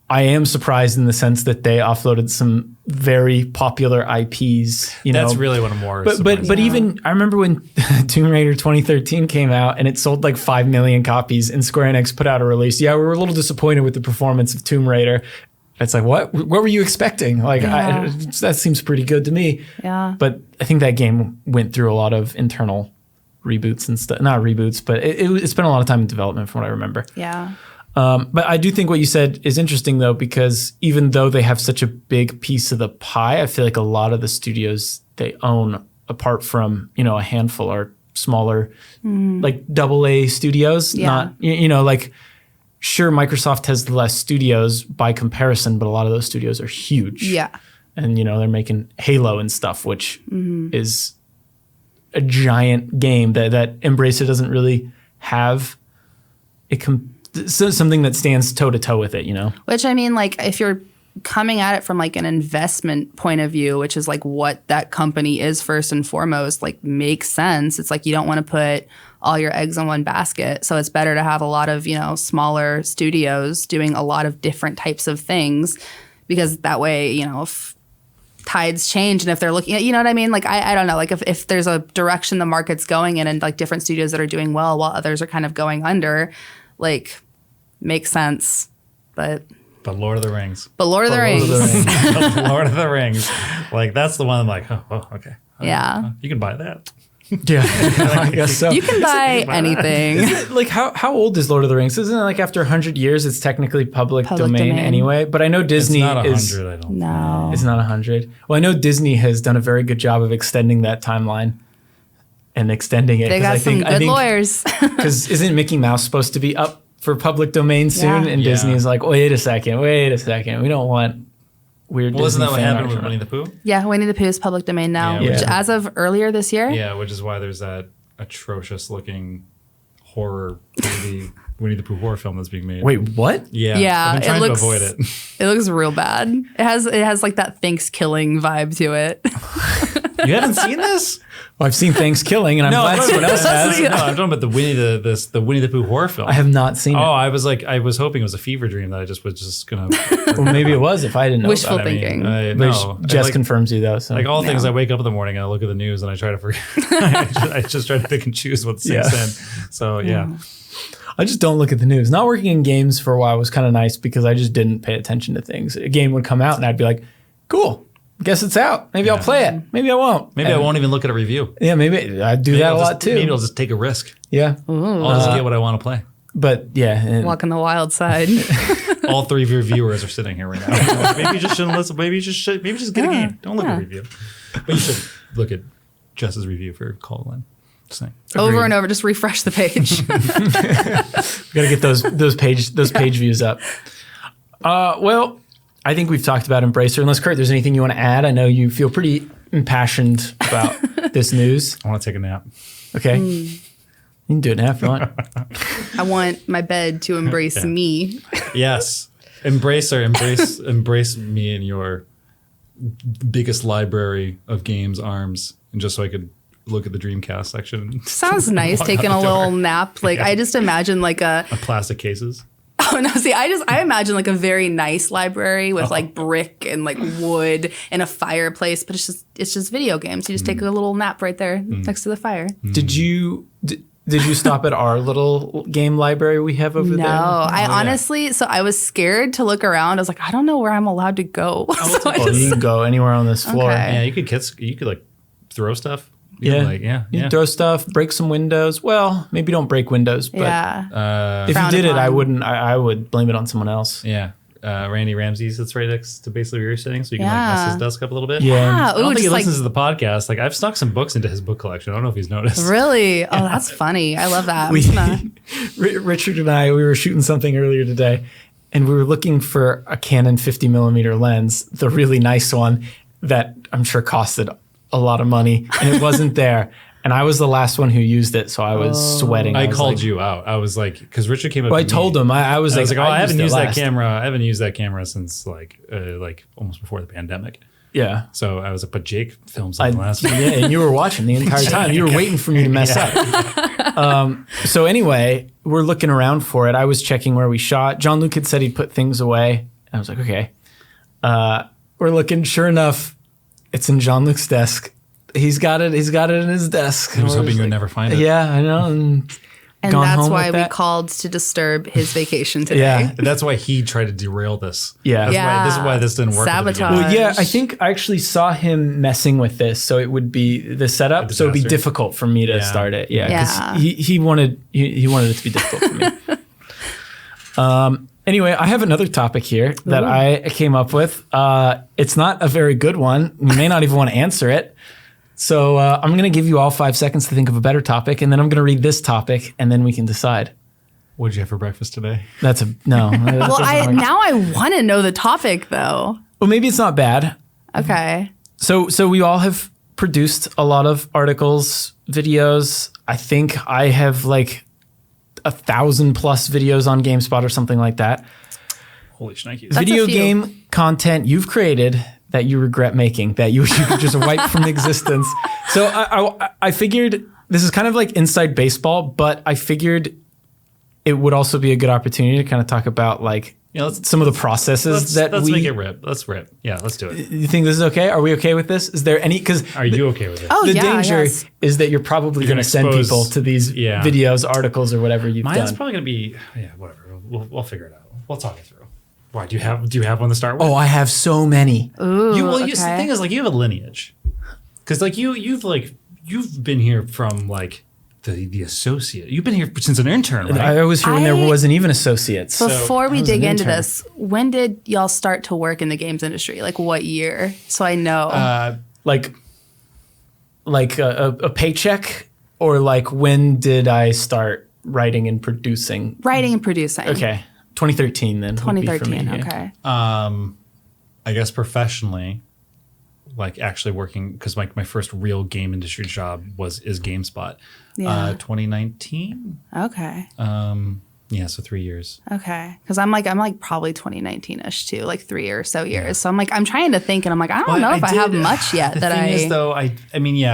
I am surprised in the sense that they offloaded some very popular IPs. That's really what I'm more. But even I remember when Tomb Raider 2013 came out and it sold like 5 million copies, and Square Enix put out a release. Yeah, we were a little disappointed with the performance of Tomb Raider. It's like, what were you expecting? Like, that seems pretty good to me. Yeah. But I think that game went through a lot of internal reboots and stuff. Not reboots, but it spent a lot of time in development from what I remember. Yeah. But I do think what you said is interesting, though, because even though they have such a big piece of the pie, I feel like a lot of the studios they own, apart from, a handful, are smaller, like AA studios. Yeah. Not, like... Sure, Microsoft has less studios by comparison, but a lot of those studios are huge. Yeah. And, they're making Halo and stuff, which is a giant game that Embracer doesn't really have something that stands toe-to-toe with it, Which, I mean, like, if you're coming at it from, like, an investment point of view, which is, like, what that company is first and foremost, like, makes sense. It's like you don't want to put all your eggs in one basket. So it's better to have a lot of, smaller studios doing a lot of different types of things, because that way, if tides change and if they're looking at, you know what I mean? Like, I don't know, like if there's a direction the market's going in and like different studios that are doing well while others are kind of going under, like makes sense. But Lord of the Rings. Lord of the Rings. Lord of the Rings. Like, that's the one I'm like, oh okay. Yeah. You can buy that. Yeah, I guess so. You can buy anything. Like, how old is Lord of the Rings? Isn't it like after 100 years, it's technically public domain anyway? But I know Disney it's not 100, I don't No. It's not 100. Well, I know Disney has done a very good job of extending that timeline and extending it. They got some good lawyers. Because isn't Mickey Mouse supposed to be up for public domain soon? Yeah. And Disney is like, wait a second. We don't want weird Disney isn't that what fan happened art with Winnie the Pooh? Yeah, Winnie the Pooh is public domain now, Yeah, which as of earlier this year. Yeah, which is why there's that atrocious looking horror movie, Winnie the Pooh horror film that's being made. Wait, what? Yeah. Yeah, I've been trying to avoid it. It looks real bad. It has like that Thanksgiving vibe to it. You haven't seen this? Well, I've seen Thanksgiving, and I'm glad someone else has. No, I'm talking about the Winnie the Pooh horror film. I have not seen it. Oh, I was hoping it was a fever dream that I was just gonna. Well, maybe it was if I didn't know. Wishful about it. thinking. No, Jess confirms you though. So. Like all things, I wake up in the morning and I look at the news and I try to forget. I just try to pick and choose what sinks in. So yeah. I just don't look at the news. Not working in games for a while was kind of nice because I just didn't pay attention to things. A game would come out and I'd be like, cool. Guess it's out. Maybe I'll play it. Maybe I won't. Maybe I won't even look at a review. Yeah, maybe I do that a lot too. Maybe I'll just take a risk. Yeah. I'll just get what I want to play. But yeah. Walk on the wild side. All three of your viewers are sitting here right now. Maybe you just shouldn't listen. Maybe you just get a game. Don't look at a review. But you should look at Jess's review for Call Line. Over and over, just refresh the page. Got to get those page views up. Well, I think we've talked about Embracer. Unless, Kurt, there's anything you want to add? I know you feel pretty impassioned about this news. I want to take a nap. Okay. You can do it now if you want. I want my bed to embrace me. Yes. Embrace me in your biggest library of games arms. And just so I could look at the Dreamcast section. Sounds nice, taking a little nap. Like I just imagine like a plastic cases. Oh no! See, I imagine like a very nice library with like brick and like wood and a fireplace, but it's just video games. You just take a little nap right there next to the fire. Did you stop at our little game library we have over there? No, I honestly. So I was scared to look around. I was like, I don't know where I'm allowed to go. You can go anywhere on this floor. Okay. Yeah, you could like throw stuff. You throw stuff, break some windows. Well, maybe don't break windows, but if you did it, I would blame it on someone else. Yeah. Randy Ramsey sits right next to basically where you're sitting, so you can like mess his desk up a little bit. Yeah. I don't think he listens to the podcast. Like I've snuck some books into his book collection. I don't know if he's noticed. Really? Oh, that's funny. I love that. Richard and I, we were shooting something earlier today, and we were looking for a Canon 50mm lens, the really nice one that I'm sure costed a lot of money, and it wasn't there. And I was the last one who used it, so I was sweating. I called you out. I was like, because Richard came up. Well, I told him. I was like, oh, I haven't used that camera. I haven't used that camera since like almost before the pandemic. Yeah. So I was like, but Jake films on the last one. Yeah, and you were watching the entire time. You were waiting for me to mess up. So anyway, we're looking around for it. I was checking where we shot. John Luke had said he'd put things away. And I was like, okay. We're looking. Sure enough, it's in John Luke's desk. He's got it in his desk. I was hoping you would never find it. Yeah, I know. And that's why we called to disturb his vacation today. Yeah. That's why he tried to derail this. Yeah. This is why this didn't work. Sabotage. Well, yeah, I think I actually saw him messing with this, so it would be the setup. So it'd be difficult for me to start it. Yeah, because he wanted it to be difficult for me. Anyway, I have another topic here that I came up with. It's not a very good one. You may not even want to answer it. So I'm going to give you all 5 seconds to think of a better topic, and then I'm going to read this topic, and then we can decide. What did you have for breakfast today? No. Well, I want to know the topic, though. Well, maybe it's not bad. Okay. So we all have produced a lot of articles, videos. I think I have like 1,000+ videos on GameSpot or something like that. Holy shnikes. Video game content you've created that you regret making, that you could just wipe from existence. So I figured this is kind of like inside baseball, but I figured it would also be a good opportunity to kind of talk about like some of the processes let's make it rip. Let's rip. Yeah, let's do it. You think this is okay? Are we okay with this? Is there any? Are you okay with it? Oh, the danger is that you're probably going to send people to these videos, articles, or whatever you've done. Mine's probably going to be whatever. We'll figure it out. We'll talk it through. Why do you have one to start with? Oh, I have so many. Ooh, the thing is, like, you have a lineage, because like you've been here from like the associate. You've been here since an intern, right? I was here when there wasn't even associates. Before we dig into this, when did y'all start to work in the games industry? Like what year? So I know. Like a paycheck, or like when did I start writing and producing? Writing and producing. Okay. 2013 then. 2013, me, okay. I guess professionally, like actually working, because my first real game industry job is GameSpot. 2019. Okay. So 3 years. Okay. Because I'm like probably 2019-ish too, like 3 or so years. Yeah. So I'm like, I'm trying to think, and I'm like, I don't know if I have much yet. The thing is though,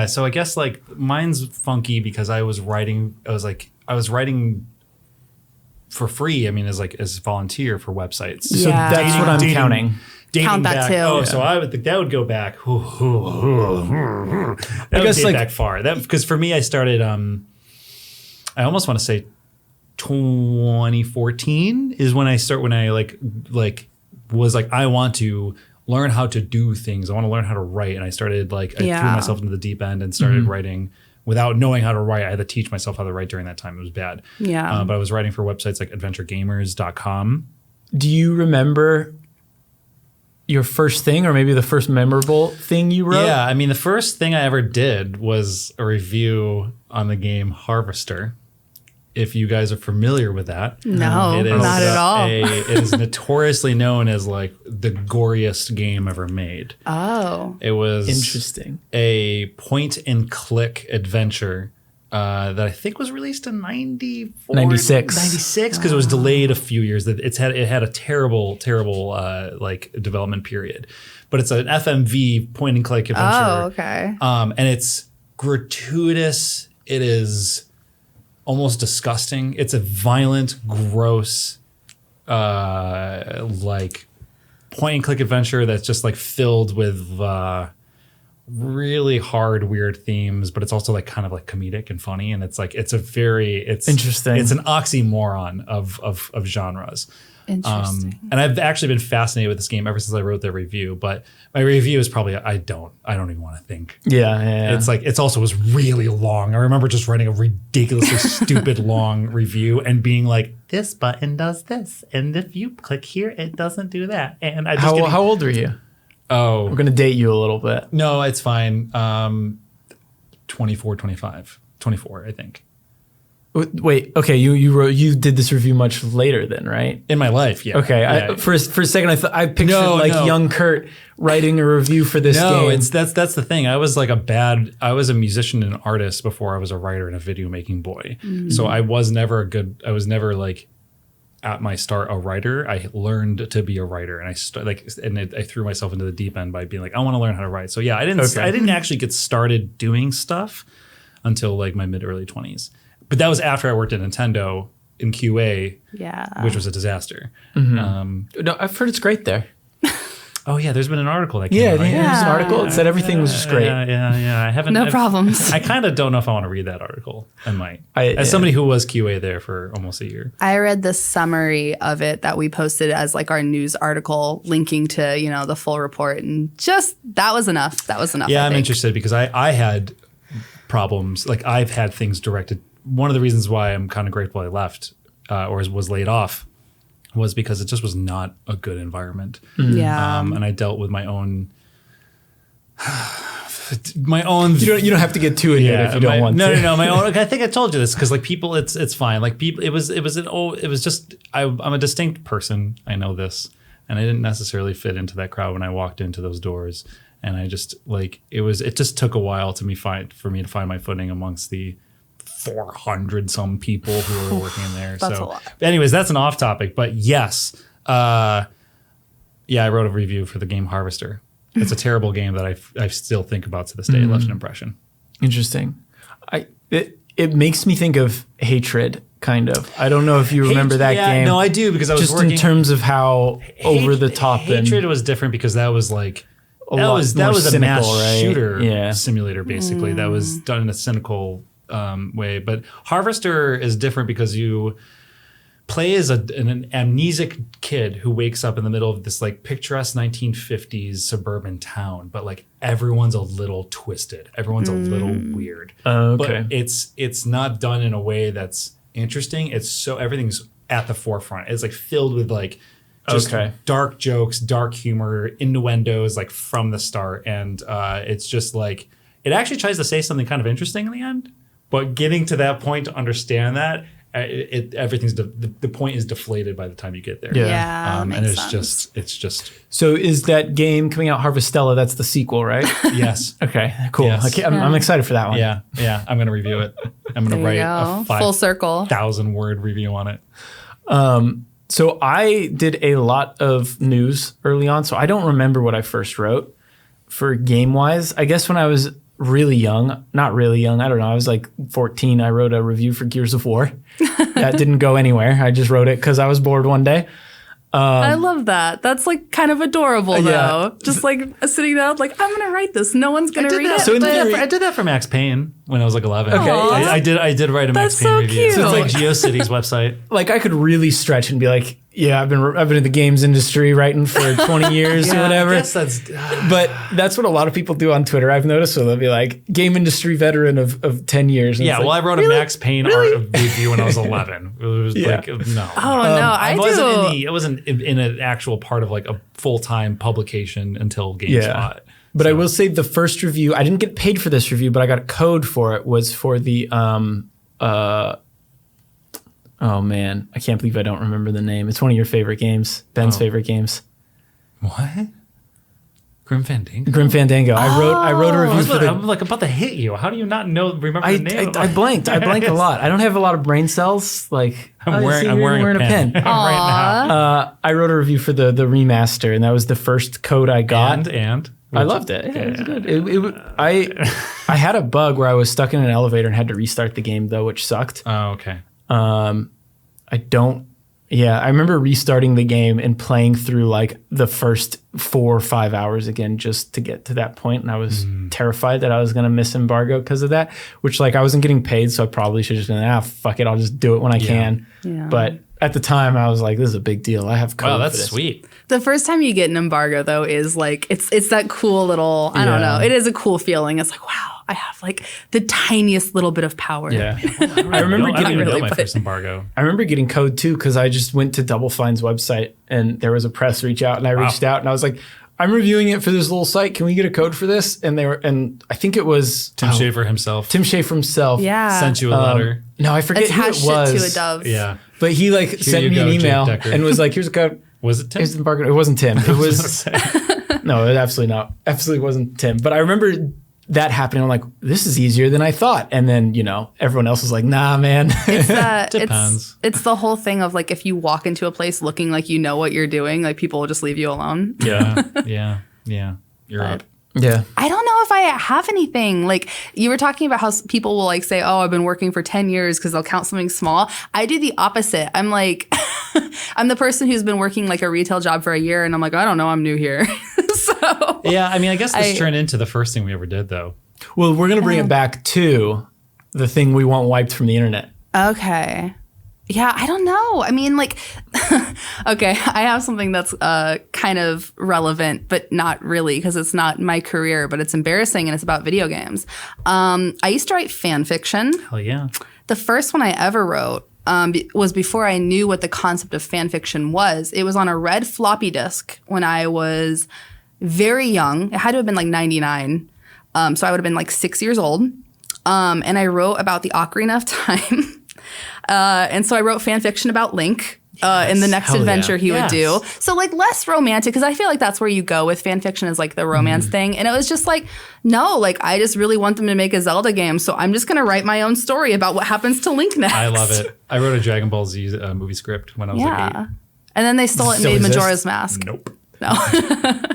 so I guess like mine's funky because I was writing for free. I mean, as a volunteer for websites. So that's what I'm counting. Count that back, too. Oh, so I would think that would go back. That would date back far. That because for me, I started. I almost want to say 2014 is when I was like I want to learn how to do things. I want to learn how to write, and I started I threw myself into the deep end and started writing. Without knowing how to write, I had to teach myself how to write during that time. It was bad. Yeah. But I was writing for websites like adventuregamers.com. Do you remember your first thing or maybe the first memorable thing you wrote? Yeah, I mean, the first thing I ever did was a review on the game Harvester. If you guys are familiar with that. No, not at all. It is notoriously known as like the goriest game ever made. Oh. It was Interesting. a point and click adventure that I think was released in 94, 96 because it was delayed a few years. It had a terrible like development period, but it's an FMV point and click adventure. Oh, okay. And it's gratuitous. It is almost disgusting. It's a violent, gross, like point and click adventure that's just like filled with really hard, weird themes, but it's also like kind of like comedic and funny. And it's like, it's interesting. It's an oxymoron of genres. Interesting. And I've actually been fascinated with this game ever since I wrote that review, but my review is probably, I don't even want to think. Yeah. It's like, it's also was really long. I remember just writing a ridiculously stupid long review and being like, this button does this. And if you click here, it doesn't do that. And I just how old are you? Oh, We're going to date you a little bit. no, it's fine. 24, 25, 24, I think. Wait, okay, you did this review much later then, right? In my life, yeah. Okay, Yeah. for a second I pictured No. young Kurt writing a review for this No, game. that's the thing. I was a musician and artist before I was a writer and a video making boy. So I was never like at my start a writer. I learned to be a writer, and I threw myself into the deep end by being like, I want to learn how to write. So yeah, I didn't actually get started doing stuff until like my mid early 20s. But that was after I worked at Nintendo in QA, which was a disaster. No, I've heard it's great there. Oh yeah, there's been an article that came Yeah, out. there's an article that said everything was just great. Yeah. I haven't. No problems. I kind of don't know if I want to read that article. I might. As somebody who was QA there for almost a year. I read the summary of it that we posted as like our news article linking to, the full report, and just that was enough. Yeah, I'm interested because I had problems. Like I've had things directed. One of the reasons why I'm kind of grateful I left or was laid off was because it just was not a good environment. Yeah. And I dealt with my own. You don't have to get too into it if you don't want to. No. My own. Like, I think I told you this because like people, it's fine. Like people, it was just. I'm a distinct person. I know this, and I didn't necessarily fit into that crowd when I walked into those doors. And I just like it just took a while for me to find my footing amongst the 400 some people who were working in there. That's a lot. Anyways, that's an off topic, but yes. I wrote a review for the game Harvester. It's a terrible game that I still think about to this day. It left an impression. Interesting. It makes me think of Hatred, kind of. I don't know if you remember that game. No, I do because I was just working. in terms of how over the top Hatred was different because that was like that was a cynical, mass right? shooter simulator basically that was done in a cynical way. But Harvester is different because you play as an amnesic kid who wakes up in the middle of this like picturesque 1950s suburban town, but like everyone's a little twisted, everyone's a little weird. Okay. But it's not done in a way that's interesting. Everything's at the forefront. It's like filled with like just dark jokes, dark humor, innuendos like from the start, and it's just like it actually tries to say something kind of interesting in the end. But getting to that point to understand that, the point is deflated by the time you get there. Yeah, and makes it's sense. just. So is that game coming out, Harvestella? That's the sequel, right? Yes. Okay, cool. Yes. Okay, I'm excited for that one. Yeah. I'm gonna review it. I'm gonna write a full circle 5,000-word review on it. So I did a lot of news early on, so I don't remember what I first wrote for game-wise. I guess when I was really young, not really young, I don't know, I was like 14, I wrote a review for Gears of War. That didn't go anywhere. I just wrote it because I was bored one day. I love that. That's like kind of adorable though. Just like sitting down, like I'm gonna write this. No one's gonna read it. So in theory, I did that for Max Payne when I was like 11. Okay. I did write a Max That's Payne so review. cute. So it's like GeoCities website. like I could really stretch and be like, Yeah, I've been in the games industry writing for 20 years or whatever. I guess that's. But that's what a lot of people do on Twitter. I've noticed. So they'll be like, game industry veteran of 10 years. And Yeah, well, I wrote a Max Payne art review when I was 11. It was like, no. Oh, no, I do. It wasn't in an actual part of like a full-time publication until GameSpot. Yeah. But I will say the first review, I didn't get paid for this review, but I got a code for it, was for the oh man, I can't believe I don't remember the name. It's one of your favorite games, Ben's favorite games. What? Grim Fandango. Grim Fandango. I wrote a review for the. I'm like about to hit you. How do you not remember the name? I blanked. I blank a lot. I don't have a lot of brain cells. Like I'm wearing a pen. right now. I wrote a review for the remaster, and that was the first code I got. And I loved it. Yeah, it was good. I had a bug where I was stuck in an elevator and had to restart the game though, which sucked. Oh, okay. I remember restarting the game and playing through like the first 4 or 5 hours again just to get to that point, and I was terrified that I was going to miss embargo because of that, which like I wasn't getting paid, so I probably should have just been, fuck it, I'll just do it when I can. Yeah. But at the time I was like, this is a big deal. I have code. Wow, that's for this. Sweet. The first time you get an embargo though is like it's that cool little, I don't know, it is a cool feeling. It's like, wow, I have like the tiniest little bit of power. Yeah. I remember getting my first embargo. I remember getting code too because I just went to Double Fine's website and there was a press reach out, and I reached out and I was like, I'm reviewing it for this little site. Can we get a code for this? And I think it was Tim Schafer himself. Yeah. Sent you a letter. No, I forget attached who it was. it to a dove. Yeah. But he like sent me an email and was like, here's a code. Was it Tim? Here's the embargo. It wasn't Tim. It was no, it absolutely not. Absolutely wasn't Tim. But I remember that happening. I'm like, this is easier than I thought. And then, everyone else was like, nah, man. Depends. It's the whole thing of like, if you walk into a place looking like you know what you're doing, like people will just leave you alone. Yeah. You're up. Yeah. I don't know if I have anything. Like you were talking about how people will like say, oh, I've been working for 10 years because they'll count something small. I do the opposite. I'm like, I'm the person who's been working like a retail job for a year, and I'm like, I don't know, I'm new here. So yeah, I mean, I guess this turned into the first thing we ever did though. Well, we're going to bring it back to the thing we want wiped from the internet. Okay. Yeah, I don't know. I mean, like, okay, I have something that's kind of relevant, but not really because it's not my career, but it's embarrassing and it's about video games. I used to write fan fiction. Hell yeah. The first one I ever wrote was before I knew what the concept of fan fiction was. It was on a red floppy disk when I was very young. It had to have been like 99. So I would have been like 6 years old. And I wrote about the Ocarina of Time. And so I wrote fan fiction about Link in the next adventure he would do. So like less romantic, because I feel like that's where you go with fan fiction is like the romance thing. And it was just like, no, like I just really want them to make a Zelda game. So I'm just going to write my own story about what happens to Link next. I love it. I wrote a Dragon Ball Z movie script when I was like 8. And then they stole it and made Majora's Mask. Nope. No. What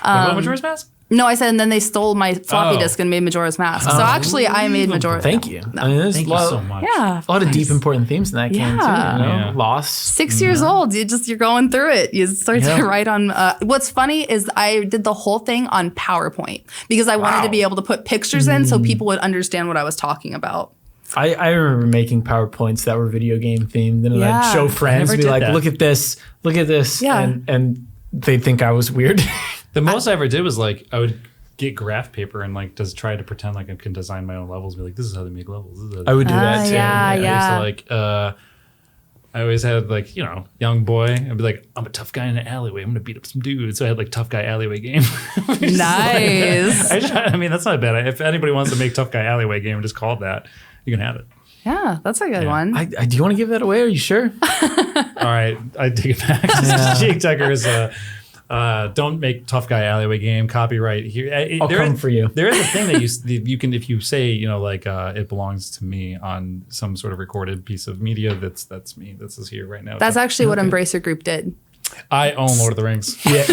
about Majora's Mask? No, I said, and then they stole my floppy disk and made Majora's Mask. So actually, I made Majora's. Thank you. No. I mean, Thank you so much. Yeah, a lot of deep, important themes in that game too. Yeah. Loss. 6 years old, you're going through it. You start to write on. What's funny is I did the whole thing on PowerPoint because I wanted to be able to put pictures in so people would understand what I was talking about. I remember making PowerPoints that were video game themed, and I'd show friends and be like, look at this, and they'd think I was weird. The most I ever did was like I would get graph paper and like just try to pretend like I can design my own levels. Be like, this is how they make levels. I would do that too. Yeah. I used to like I always had like, young boy. I'd be like, I'm a tough guy in an alleyway. I'm gonna beat up some dudes. So I had like tough guy alleyway game. Nice. I mean, that's not bad. If anybody wants to make tough guy alleyway game, just call it that. You can have it. Yeah, that's a good one. Do you want to give that away? Are you sure? All right, I take it back. Jake Tucker is don't make tough guy alleyway game. Copyright here. I'll come for you. There is a thing that you can, if you say, it belongs to me on some sort of recorded piece of media. That's me. This is here right now. That's actually what Embracer Group did. I own Lord of the Rings. Yeah.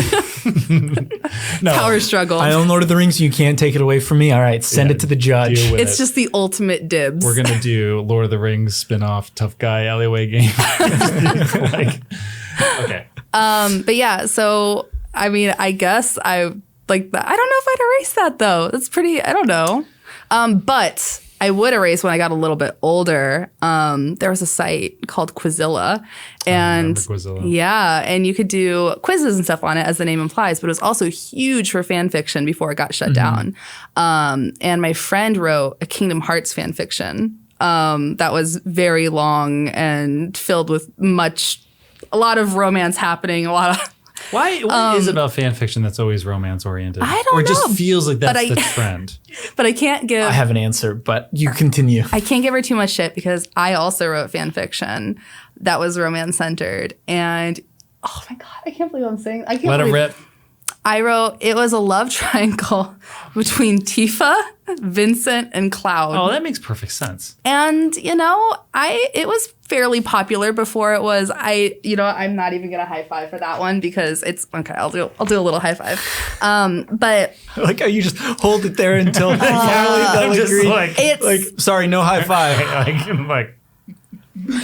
No. Power struggle. I own Lord of the Rings. You can't take it away from me. All right, send it to the judge. It's just the ultimate dibs. We're gonna do Lord of the Rings spin-off tough guy alleyway game. Okay. But yeah, so I mean, I guess I like that. I don't know if I'd erase that though. That's pretty. I don't know. But I would erase when I got a little bit older. There was a site called Quizilla, and Quizilla. yeah, and you could do quizzes and stuff on it, as the name implies. But it was also huge for fan fiction before it got shut down. And my friend wrote a Kingdom Hearts fan fiction that was very long and filled with a lot of romance happening, a lot of. Why? What is it about fan fiction that's always romance oriented? I don't know. Or it just feels like that's the trend. But I can't give. I have an answer, but you continue. I can't give her too much shit because I also wrote fan fiction that was romance centered, and oh my god, I can't believe I'm saying. I can't. Let it rip. It was a love triangle between Tifa, Vincent, and Cloud. Oh, that makes perfect sense. And, it was fairly popular before it was, I'm not even going to high five for that one because it's, okay, I'll do a little high five. But. Like how you just hold it there until Callie just agree. Sorry, no high five.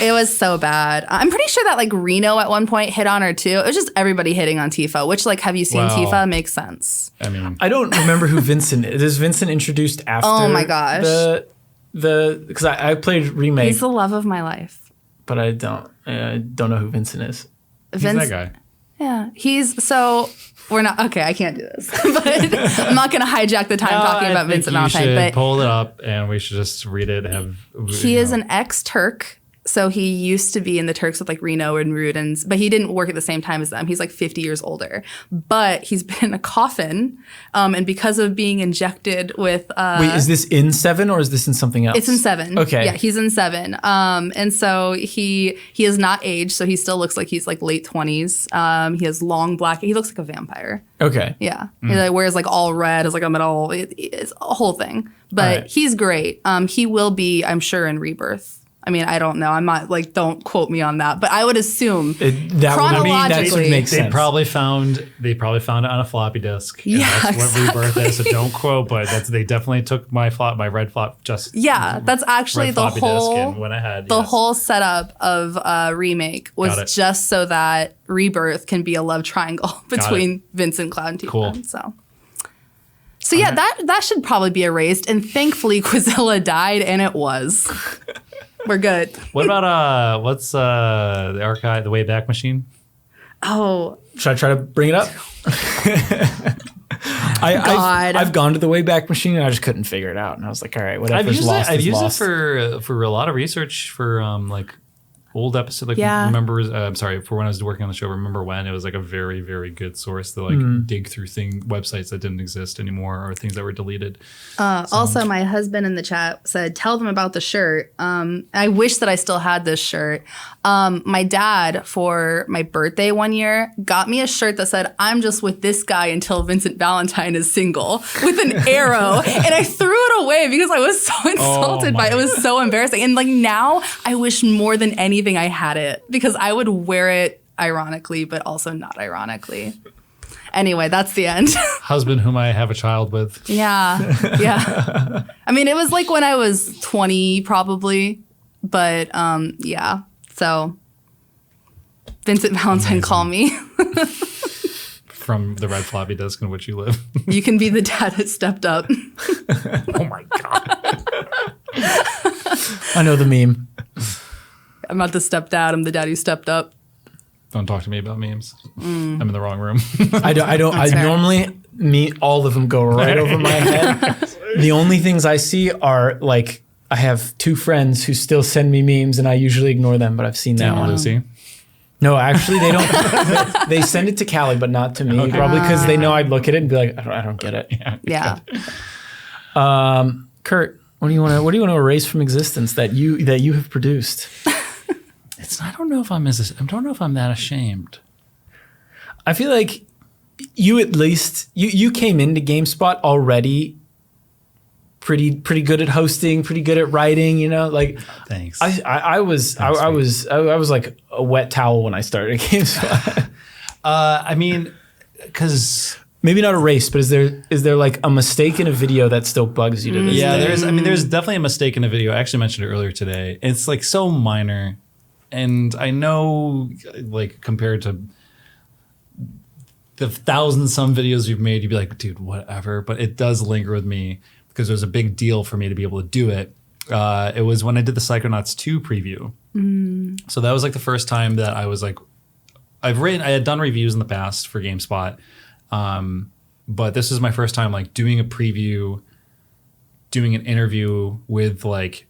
It was so bad. I'm pretty sure that Reno at one point hit on her too. It was just everybody hitting on Tifa, which have you seen Tifa? Makes sense. I mean, I don't remember who Vincent is. Is Vincent introduced after? Oh my gosh. Because I played remake. He's the love of my life. But I don't know who Vincent is. He's that guy. Yeah. We're not, okay, I can't do this. But I'm not going to hijack the time talking about Vincent Valentine. But pull it up and we should just read it. He is an ex-Turk. So he used to be in the Turks with Reno and Rudens, but he didn't work at the same time as them. He's 50 years older. But he's been in a coffin. And because of being injected with... Wait, is this in 7 or is this in something else? It's in 7. Okay. Yeah, he's in 7. And so he is not aged, so he still looks like he's late 20s. He has long black... He looks like a vampire. Okay. Yeah. He wears all red as a metal... It's a whole thing. But he's great. He will be, I'm sure, in Rebirth. I mean, I don't know. I'm not don't quote me on that, but I would assume chronologically, that makes sense. They probably found it on a floppy disk. Yeah, that's what Rebirth is. So don't quote, but they definitely took my red flop just. Yeah, that's actually the whole setup of remake was just so that Rebirth can be a love triangle between Vincent, Cloud, and Tifa. Cool. So yeah, that should probably be erased. And thankfully, Quizilla died, and it was. We're good. What about what's the archive, the Wayback Machine? Oh, should I try to bring it up? I've gone to the Wayback Machine and I just couldn't figure it out, and I was like, all right, whatever. I've used it for a lot of research for old episode, for when I was working on the show. Remember when it was a very, very good source to dig through websites that didn't exist anymore or things that were deleted. Also, my husband in the chat said, "Tell them about the shirt." I wish that I still had this shirt. My dad, for my birthday one year, got me a shirt that said, "I'm just with this guy until Vincent Valentine is single," with an arrow, and I threw it away because I was so insulted by it. It was so embarrassing. And now I wish more than anything I had it because I would wear it ironically, but also not ironically. Anyway, that's the end. Husband whom I have a child with. Yeah. I mean, it was when I was 20 probably, but yeah. So Vincent Valentine, call me. From the red floppy disk in which you live. You can be the dad that stepped up. Oh my God. I know the meme. I'm not the stepdad. I'm the dad who stepped up. Don't talk to me about memes. I'm in the wrong room. I normally all of them go right over my head. The only things I see are I have 2 friends who still send me memes and I usually ignore them, but I've seen that one. Lucy? No, actually they don't. They send it to Callie, but not to me. Okay. Probably because they know I'd look at it and be like, I don't get it. Yeah. Kurt, what do you want to erase from existence that you have produced? I don't know if I'm that ashamed. I feel like you at least you came into GameSpot already pretty good at hosting, pretty good at writing, Thanks. I was like a wet towel when I started GameSpot. I mean, because maybe not erased, but is there a mistake in a video that still bugs you to this day? Yeah, there's definitely a mistake in a video. I actually mentioned it earlier today. It's so minor. And I know, compared to the 1,000-some videos you've made, you'd be like, dude, whatever. But it does linger with me because it was a big deal for me to be able to do it. It was when I did the Psychonauts 2 preview. So that was like the first time that I was like, I had done reviews in the past for GameSpot, but this is my first time like doing a preview, doing an interview with like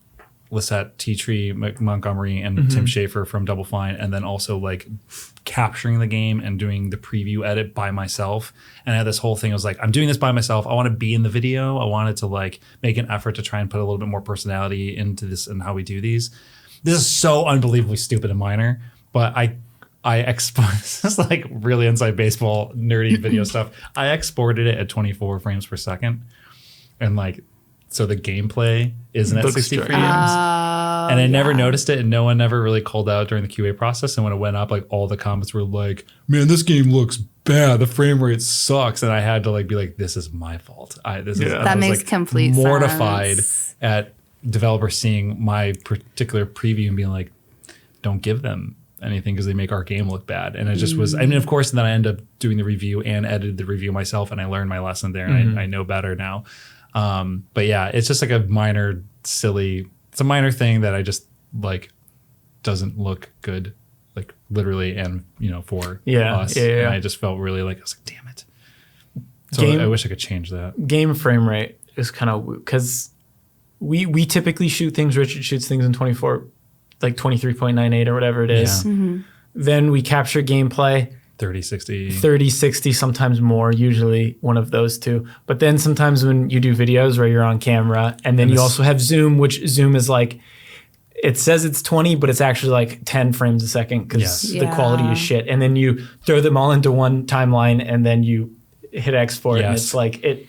Lisette Teatree Montgomery and Tim Schafer from Double Fine, and then also like capturing the game and doing the preview edit by myself. And I had this whole thing. I was like, I'm doing this by myself. I want to be in the video. I wanted to like make an effort to try and put a little bit more personality into this and how we do these. This is so unbelievably stupid and minor, but I this is like really inside baseball nerdy video stuff. I exported it at 24 frames per second, and like, so the gameplay isn't at 60 frames. And I never noticed it, and no one ever really called out during the QA process. And when it went up, like all the comments were like, man, this game looks bad. The frame rate sucks. And I had to like be like, this is my fault. That makes like complete mortified sense. At developers seeing my particular preview and being like, don't give them anything because they make our game look bad. And it just was, I mean, of course, and then I ended up doing the review and edited the review myself, and I learned my lesson there, and I know better now. But yeah, it's just like a minor, silly, it's a minor thing that I just like doesn't look good, like literally, and for us. And I just felt really like, I was like, damn it. So I wish I could change that. Game frame rate is kind of, because we typically shoot things, Richard shoots things in 24, like 23.98 or whatever it is. Yeah. Then we capture gameplay. 30-60, sometimes more, usually one of those two. But then sometimes when you do videos where you're on camera, and then you also have zoom, which zoom is like, it says it's 20, but it's actually like 10 frames a second because the quality is shit. And then you throw them all into one timeline, and then you hit export, and it's like, it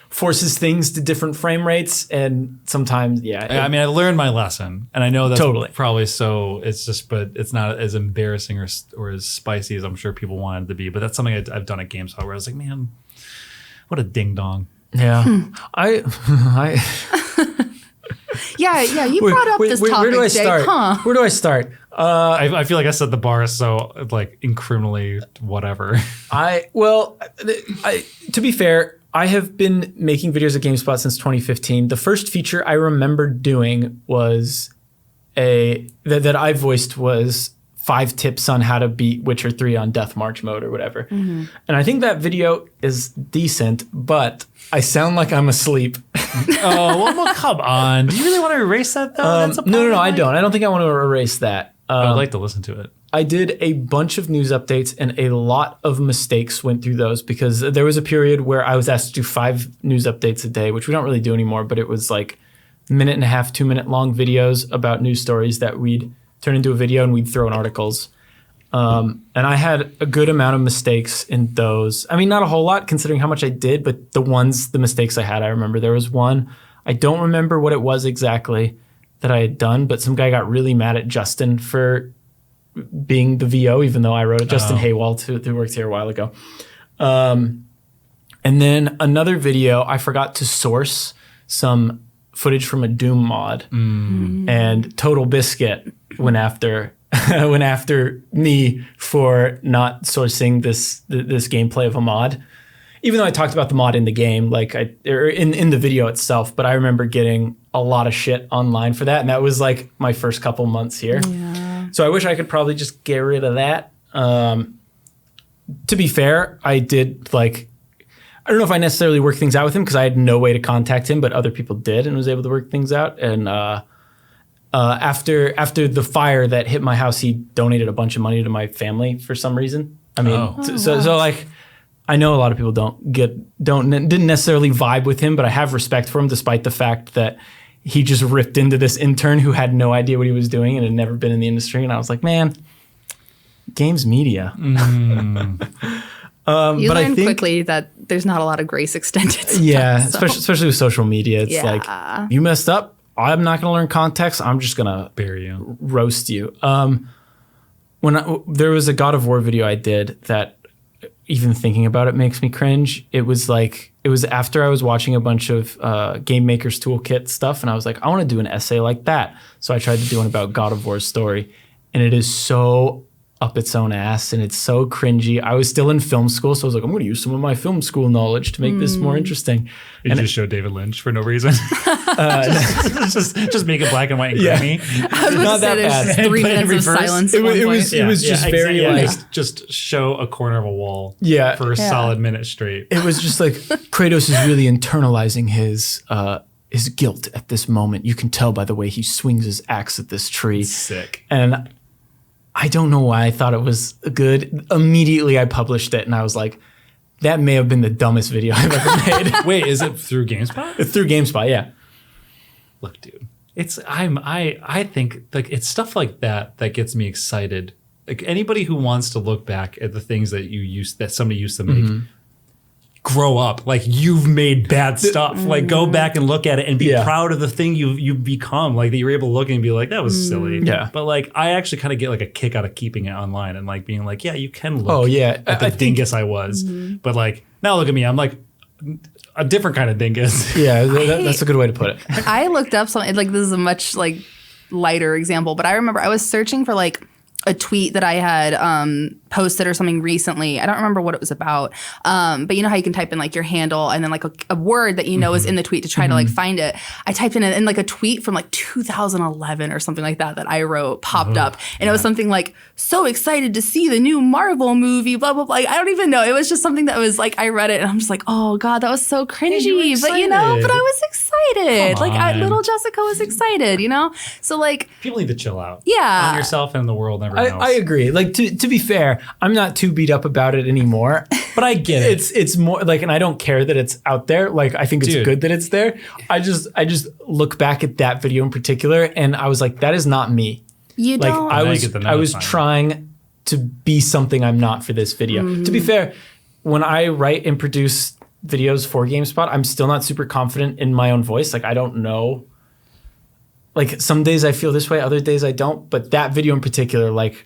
forces things to different frame rates, and sometimes, I mean, I learned my lesson, and I know that's probably so. It's just, but it's not as embarrassing or as spicy as I'm sure people wanted it to be. But that's something I've done at GameSpot where I was like, man, what a ding dong. Yeah, You brought up this topic, where do I start? Jake, huh? Where do I start? I feel like I set the bar so like criminally whatever. To be fair, I have been making videos at GameSpot since 2015. The first feature I remember doing was that I voiced was 5 tips on how to beat Witcher 3 on Death March mode or whatever. And I think that video is decent, but I sound like I'm asleep. Well, come on. Do you really want to erase that though? No, I don't. I don't think I want to erase that. I would like to listen to it. I did a bunch of news updates, and a lot of mistakes went through those because there was a period where I was asked to do 5 news updates a day, which we don't really do anymore, but it was like 1.5, 2-minute long videos about news stories that we'd turn into a video and we'd throw in articles. And I had a good amount of mistakes in those. I mean, not a whole lot considering how much I did, but the mistakes I had, I remember. There was one, I don't remember what it was exactly that I had done, but some guy got really mad at Justin for being the VO, even though I wrote it. Justin Haywald, who worked here a while ago. And then another video, I forgot to source some footage from a Doom mod, and Total Biscuit went after me for not sourcing this gameplay of a mod. Even though I talked about the mod in the game, in the video itself, but I remember getting a lot of shit online for that, and that was like my first couple months here. Yeah. So I wish I could probably just get rid of that. To be fair, I did I don't know if I necessarily worked things out with him because I had no way to contact him, but other people did and was able to work things out. And after the fire that hit my house, he donated a bunch of money to my family for some reason. I mean, so like, I know a lot of people didn't necessarily vibe with him, but I have respect for him despite the fact that he just ripped into this intern who had no idea what he was doing and had never been in the industry. And I was like, man, games media. You learn quickly that there's not a lot of grace extended. Especially with social media. It's like, you messed up. I'm not going to learn context. I'm just going to bury you, roast you. There was a God of War video I did that even thinking about it makes me cringe. It was after I was watching a bunch of Game Maker's Toolkit stuff, and I was like, I want to do an essay like that. So I tried to do one about God of War's story, and it is so up its own ass, and it's so cringy. I was still in film school, so I was like, I'm going to use some of my film school knowledge to make this more interesting. You And just show David Lynch for no reason. just make it black and white and Yeah. grainy. I was Not going to say that there's bad. 3 Play in minutes of reverse. silence. It at one point. was just very like just show a corner of a wall Yeah. for a solid minute straight. it was just like Kratos is really internalizing his guilt at this moment. You can tell by the way he swings his axe at this tree. Sick. And I don't know why I thought it was good. Immediately I published it and I was like, that may have been the dumbest video I've ever made. Wait, is it through GameSpot? It's through GameSpot, yeah. Look, dude, I think like it's stuff like that gets me excited. Like anybody who wants to look back at the things that somebody used to make, grow up. Like you've made bad stuff. Like go back and look at it and be proud of the thing you've become. Like that you're able to look and be like, that was silly. Yeah. But like I actually kind of get like a kick out of keeping it online and like being like, yeah, you can look at the dingus I was. But like now look at me. I'm like a different kind of dingus. Yeah, that's a good way to put it. I looked up something, like this is a much like lighter example, but I remember I was searching for like a tweet that I had posted or something recently. I don't remember what it was about. But you know how you can type in like your handle and then like a word that you know is in the tweet to try to like find it. I typed in it and like a tweet from like 2011 or something like that I wrote popped up. And it was something like, so excited to see the new Marvel movie, blah, blah, blah. Like, I don't even know. It was just something that was like, I read it and I'm just like, oh God, that was so cringy. But you know, but I was excited. Come on. Little Jessica was excited, you know? So like, People need to chill out. Yeah. On yourself and the world and everyone else. I agree. Like to be fair, I'm not too beat up about it anymore. But I get it. It's more like, and I don't care that it's out there. Like I think it's good that it's there. I just look back at that video in particular, and I was like, that is not me. you Like don't. I was trying to be something I'm not for this video. To be fair, when I write and produce videos for GameSpot, I'm still not super confident in my own voice. Like I don't know. Like some days I feel this way, other days I don't. But that video in particular, like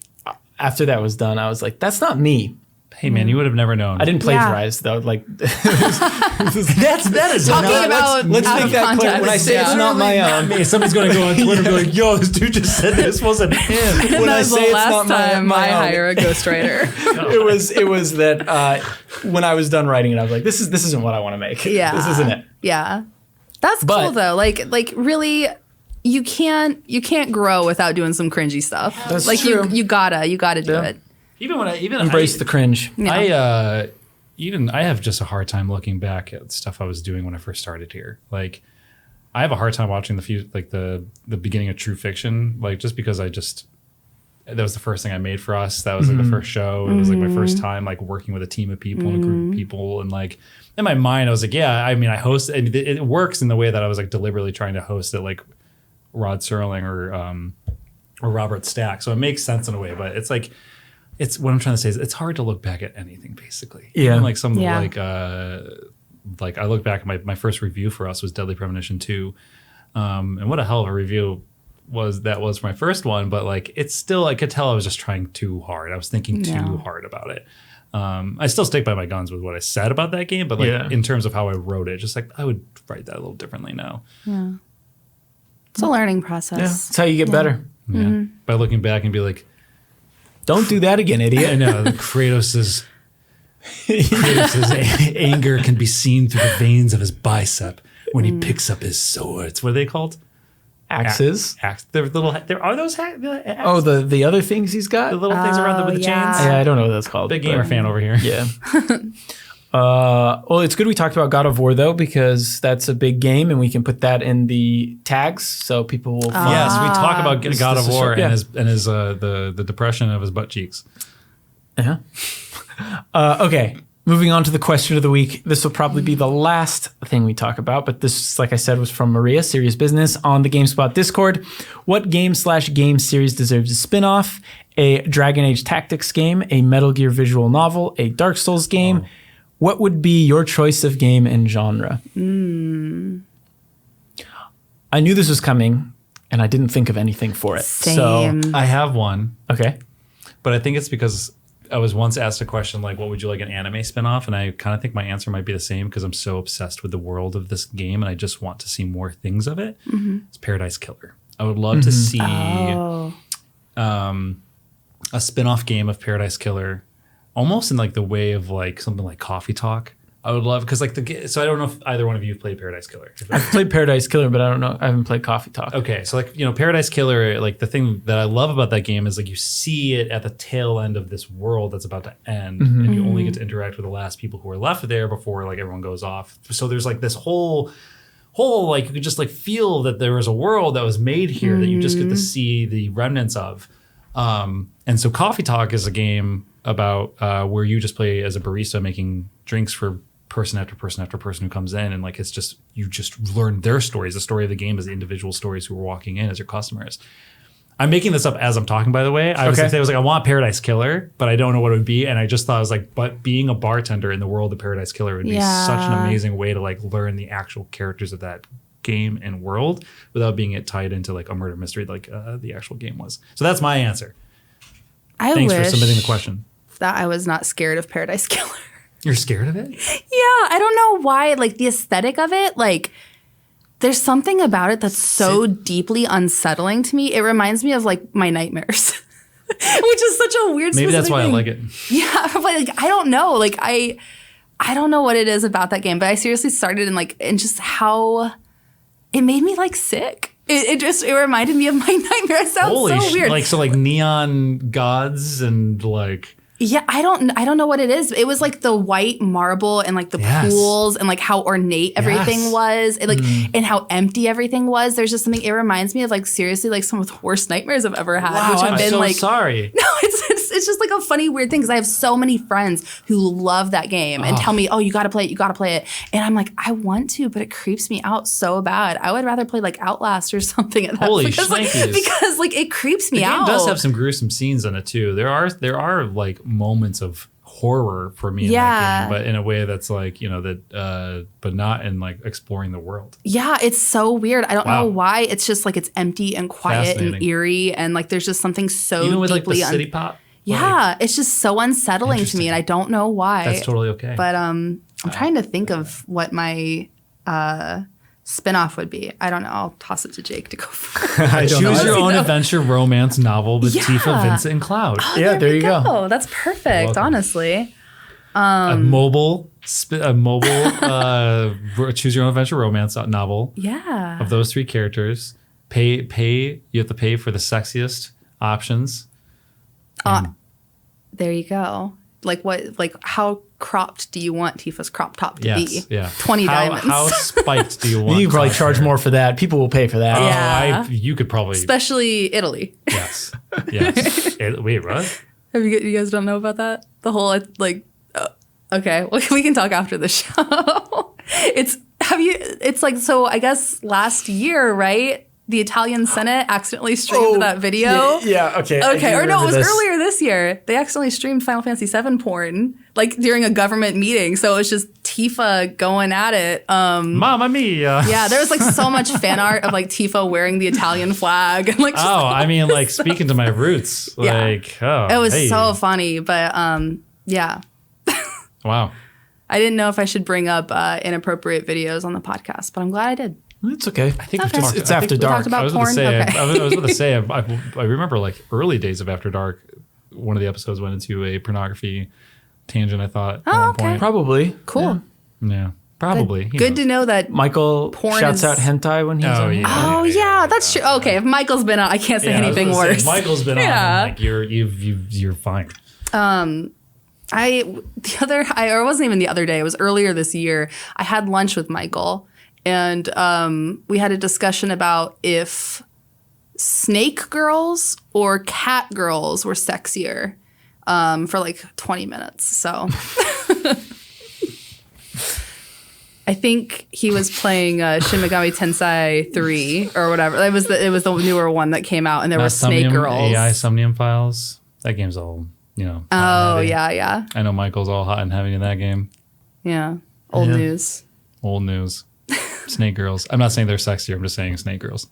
after that was done, I was like, that's not me. Hey man, you would have never known. I didn't plagiarize though. Like that is Talking not, about let's out make of that clear. context. When I say it's not my own, me. Somebody's going to go on Twitter and be like, yo, this dude just said this wasn't him. And when that I was say the it's last not time my I own. hire a ghostwriter. it was that when I was done writing it, I was like, this isn't what I want to make. Yeah. This isn't it. Yeah. That's But- cool though. Like really you can't grow without doing some cringy stuff. That's like true. you gotta do Yeah. it. Even Embrace the cringe. Yeah. I have just a hard time looking back at stuff I was doing when I first started here. Like I have a hard time watching the beginning of True Fiction, like just because that was the first thing I made for us. That was like the first show. It was like my first time like working with a team of people and a group of people. And like in my mind, I was like, yeah, I mean, I host and it works in the way that I was like deliberately trying to host it like Rod Serling or Robert Stack. So it makes sense in a way, but it's like, it's what I'm trying to say is it's hard to look back at anything basically. Yeah. Even like some Yeah. like I look back at my first review for us was Deadly Premonition 2. And what a hell of a review was for my first one, but like it's still, I could tell I was just trying too hard. I was thinking too hard about it. I still stick by my guns with what I said about that game, but like in terms of how I wrote it, just like I would write that a little differently now. Yeah. It's a learning Yeah. process. That's how you get better. Yeah. By looking back and be like, Don't do that again, I idiot. know Kratos's anger can be seen through the veins of his bicep when he picks up his swords. What are they called? Axes. They're little. Are those? Oh, the other things he's got? the little things around with the yeah. chains. Yeah, I don't know what that's called. Big gamer but- fan over here. Yeah. Well, it's good we talked about God of War though, because that's a big game, and we can put that in the tags so people will find. Yes, we talk about God This of is War short, yeah. and his the depression of his butt cheeks. Yeah. Okay. Moving on to the question of the week. This will probably be the last thing we talk about, but this, like I said, was from Maria, Serious Business, on the GameSpot Discord. What game/game series deserves a spin-off? A Dragon Age Tactics game, a Metal Gear visual novel, a Dark Souls game. What would be your choice of game and genre? I knew this was coming, and I didn't think of anything for it. Same. So, I have one, okay. but I think it's because I was once asked a question like, what would you like an anime spinoff? And I kind of think my answer might be the same because I'm so obsessed with the world of this game and I just want to see more things of it. It's Paradise Killer. I would love to see Oh. a spin-off game of Paradise Killer, almost in like the way of like something like Coffee Talk. I would love, because like so I don't know if either one of you have played Paradise Killer. I've played Paradise Killer, but I don't know. I haven't played Coffee Talk. Okay, so like, Paradise Killer, like the thing that I love about that game is like you see it at the tail end of this world that's about to end, and you only get to interact with the last people who are left there before like everyone goes off. So there's like this whole like you could just like feel that there was a world that was made here that you just get to see the remnants of. And so Coffee Talk is a game about where you just play as a barista making drinks for person after person after person who comes in, and like it's just you just learn their stories. The story of the game is the individual stories who are walking in as your customers. I'm making this up as I'm talking, by the way. I was like, I want Paradise Killer, but I don't know what it would be. And I just thought, I was like, but being a bartender in the world of Paradise Killer would be such an amazing way to like learn the actual characters of that game and world without being it tied into like a murder mystery like the actual game was. So that's my answer. Thanks for submitting the question. That I was not scared of Paradise Killer. You're scared of it? Yeah, I don't know why. Like the aesthetic of it, like there's something about it that's so deeply unsettling to me. It reminds me of like my nightmares, which is such a weird. Maybe that's why I like it. Yeah, but like I don't know. Like I don't know what it is about that game, but I seriously started and just how it made me like sick. It reminded me of my nightmare. It sounds so weird. Like neon gods and like. Yeah, I don't know what it is. It was like the white marble and like the pools and like how ornate everything was, and like and how empty everything was. There's just something. It reminds me of like seriously like some of the worst nightmares I've ever had. Wow, which have been so like sorry. No, it's just like a funny weird thing because I have so many friends who love that game and tell me, oh, you got to play it, and I'm like, I want to, but it creeps me out so bad. I would rather play like Outlast or something at that Holy because like it creeps me out. The game does have some gruesome scenes in it too. There are like moments of horror for me in that game, but in a way that's like but not in like exploring the world. Yeah, it's so weird. I don't know why. It's just like it's empty and quiet and eerie, and like there's just something so even with deeply like the city pop. Yeah, it's just so unsettling to me, and I don't know why. That's totally okay. But I'm trying to think of what my spinoff would be. I don't know. I'll toss it to Jake to go for. Choose your own adventure romance novel with Tifa, Vincent, and Cloud. Oh, there you go. That's perfect. Honestly, a mobile choose your own adventure romance novel. Yeah, of those three characters. Pay. You have to pay for the sexiest options. There you go. Like what? Like how cropped do you want Tifa's crop top to be? Yeah. 20 diamonds. How spiked do you want? You can probably charge more for that. People will pay for that. Yeah. You could probably. Especially Italy. Yes. Wait, what? You guys don't know about that? The whole like. Okay, well, we can talk after the show. It's like, so I guess last year, right? The Italian Senate accidentally streamed that video. Yeah, okay. Okay, or no, it was earlier this year. They accidentally streamed Final Fantasy VII porn, like during a government meeting. So it was just Tifa going at it. Mamma mia. Yeah, there was like so much fan art of like Tifa wearing the Italian flag. And, like, I mean, like speaking to my roots. Like, it was so funny, but yeah. Wow. I didn't know if I should bring up inappropriate videos on the podcast, but I'm glad I did. It's okay. I think it's after dark. About I was going to say, I remember like early days of After Dark, one of the episodes went into a pornography tangent, I thought. Oh, at one okay. point. Probably. Cool. Yeah, probably. Good to know that Michael shouts out hentai when he's on. Oh, yeah, that's true. Okay, if Michael's been on, I can't say anything worse. If Michael's been on, like you're fine. It wasn't even the other day, it was earlier this year. I had lunch with Michael, and we had a discussion about if snake girls or cat girls were sexier for like 20 minutes. So I think he was playing Shin Megami Tensei 3 or whatever. It was the newer one that came out, and there were snake girls. AI Somnium Files. That game's all, Oh, yeah. I know Michael's all hot and heavy in that game. Yeah. Old news. Old news. Snake girls. I'm not saying they're sexier. I'm just saying snake girls.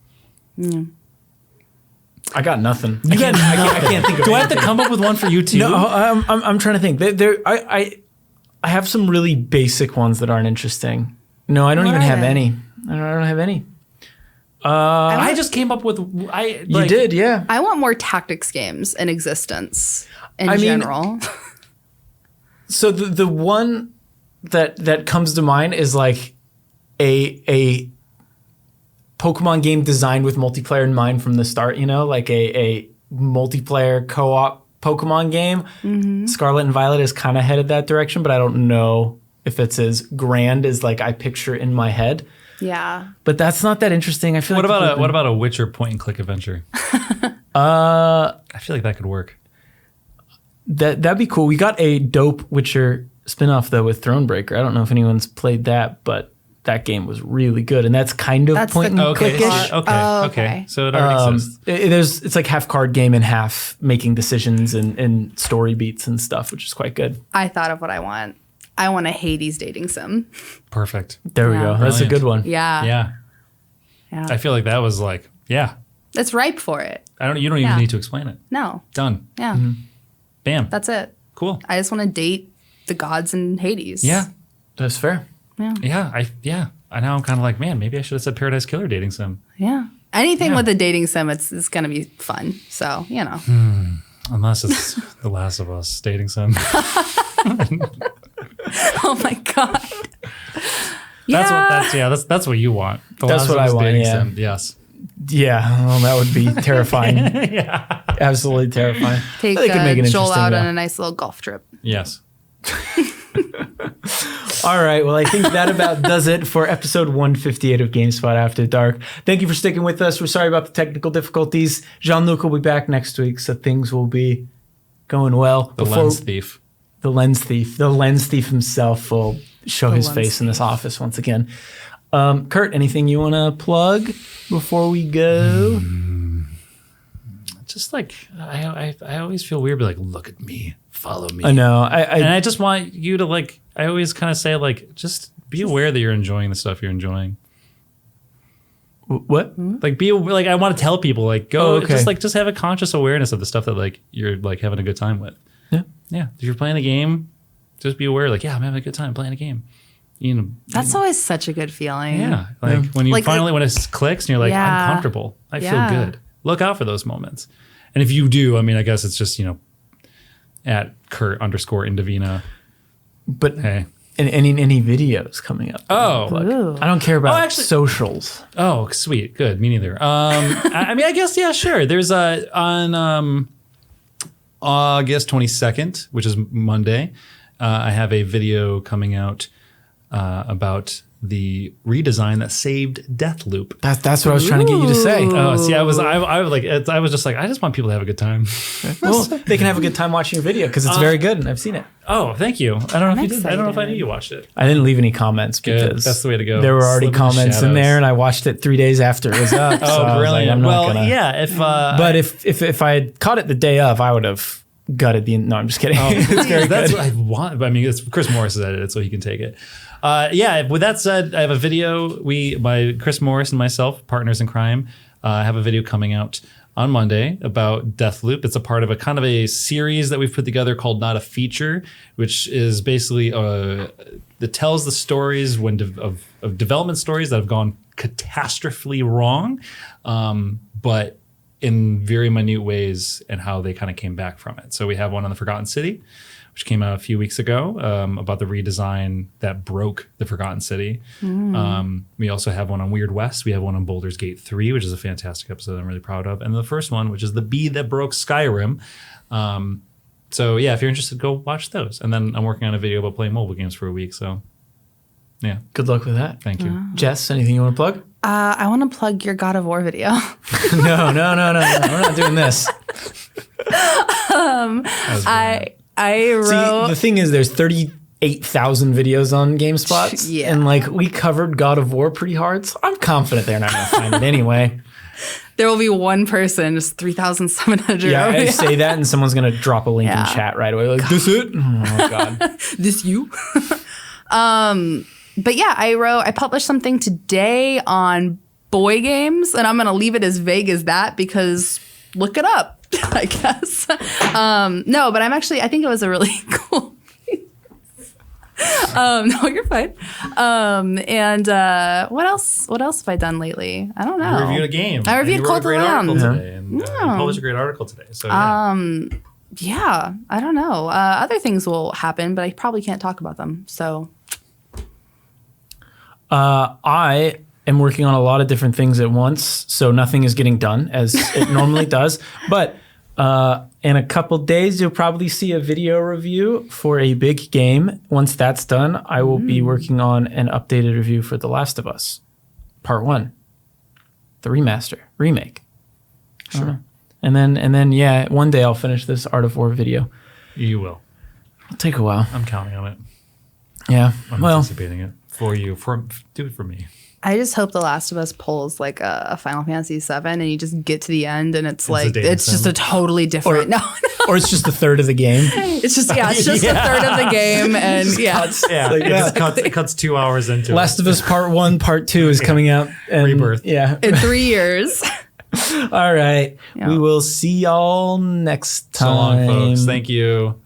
Mm. I got nothing. I can't think of Do I have to come up with one for you too? No, I'm trying to think. I have some really basic ones that aren't interesting. No, I don't even have any. I don't have any. I just came up with You did, yeah. I want more tactics games in existence in I mean, general. So the one that comes to mind is like a Pokemon game designed with multiplayer in mind from the start, like a multiplayer co-op Pokemon game. Mm-hmm. Scarlet and Violet is kind of headed that direction, but I don't know if it's as grand as like I picture in my head. Yeah. But that's not that interesting. I feel what about a Witcher point and click adventure? I feel like that could work. That'd be cool. We got a dope Witcher spinoff though with Thronebreaker. I don't know if anyone's played that, but that game was really good, and that's kind of point and clickish. Okay. So it already exists. It's like half card game and half making decisions and story beats and stuff, which is quite good. I thought of what I want. I want a Hades dating sim. Perfect. There we go. That's a good one. Yeah. I feel like that was like, it's ripe for it. You don't even need to explain it. No. Done. Yeah. Mm-hmm. Bam. That's it. Cool. I just want to date the gods in Hades. Yeah. That's fair. Yeah. I now I'm kind of like, man, maybe I should have said Paradise Killer dating sim. Yeah. Anything with a dating sim, it's going to be fun. So, Unless it's The Last of Us dating sim. Oh my God. That's what you want. That's what I want. Dating Yeah. sim. Yes. Yeah. Well, that would be terrifying. Absolutely terrifying. Take they could make it Joel interesting, out though. on a nice little golf trip. Yes. All right. Well, I think that about does it for episode 158 of GameSpot After Dark. Thank you for sticking with us. We're sorry about the technical difficulties. Jean-Luc will be back next week, so things will be going well. The lens thief. The lens thief. The lens thief himself will show his face in this office once again. Kurt, anything you want to plug before we go? Just like I always feel weird, be like, look at me, follow me. I know. And I just want you to like. I always kind of say like, just be aware that you're enjoying the stuff you're enjoying. What? Like I want to tell people like go okay. just have a conscious awareness of the stuff that like you're like having a good time with. Yeah. If you're playing a game, just be aware like I'm having a good time playing a game. That's always such a good feeling. Yeah. Like when you when it clicks and you're like I'm comfortable. I feel good. Look out for those moments. And if you do, I mean, I guess it's just at Kurt_Indivina. But hey. Any videos coming up? Oh, I don't care about socials. Oh, sweet, good. Me neither. I mean, I guess sure. There's on August 22nd, which is Monday. I have a video coming out about the redesign that saved Deathloop. That's what I was trying to get you to say. Oh, see, I was just like, I just want people to have a good time. Well, they can have a good time watching your video because it's very good and I've seen it. Oh, thank you. I don't know if you did. I don't know if I knew you watched it. I didn't leave any comments because that's the way to go. There were already Slip comments in there, and I watched it 3 days after it was up. Oh, brilliant! But if I had caught it the day of, I would have gutted the. No, I'm just kidding. That's what I want. I mean, it's Chris Morris has edited it, so he can take it. With that said, I have a video. Chris Morris and myself, partners in crime, have a video coming out on Monday about Deathloop. It's a part of a kind of a series that we've put together called Not a Feature, which is basically that tells the stories of development stories that have gone catastrophically wrong, but in very minute ways and how they kind of came back from it. So we have one on the Forgotten City, which came out a few weeks ago, about the redesign that broke the Forgotten City. We also have one on Weird West. We have one on Baldur's Gate 3, which is a fantastic episode I'm really proud of. And the first one, which is the bee that broke Skyrim. So yeah, if you're interested, go watch those. And then I'm working on a video about playing mobile games for a week. So yeah. Good luck with that. Thank you. Jess, anything you want to plug? I want to plug your God of War video. No. We're not doing this. I wrote. See, the thing is, there's 38,000 videos on GameSpot. Yeah. And we covered God of War pretty hard. So I'm confident they're not going to find it anyway. There will be one person, just 3,700. Yeah, I say that and someone's going to drop a link in chat right away. Like, this it? Oh, God. This you? But yeah, I published something today on boy games, and I'm going to leave it as vague as that because look it up, I guess. No, but I think it was a really cool piece. No, you're fine. And what else? What else have I done lately? I don't know. You reviewed a game. I reviewed Cult of the Lamb today, and you published a great article today. So yeah, I don't know. Other things will happen, but I probably can't talk about them. So I am working on a lot of different things at once, so nothing is getting done as it normally does. But in a couple days, you'll probably see a video review for a big game. Once that's done, I will be working on an updated review for The Last of Us, Part 1, the remake. Sure. And then, yeah, one day I'll finish this Art of War video. You will. It'll take a while. I'm counting on it. Yeah. I'm anticipating it for you. Do it for me. I just hope The Last of Us pulls like a Final Fantasy VII, and you just get to the end, and it's like it's just a totally different. Or it's just a third of the game. It's just a third of the game, and It cuts 2 hours into Last of Us Part 1, Part 2 is coming out. And, Rebirth. Yeah. in 3 years. All right. Yeah. We will see y'all next time. So long, folks. Thank you.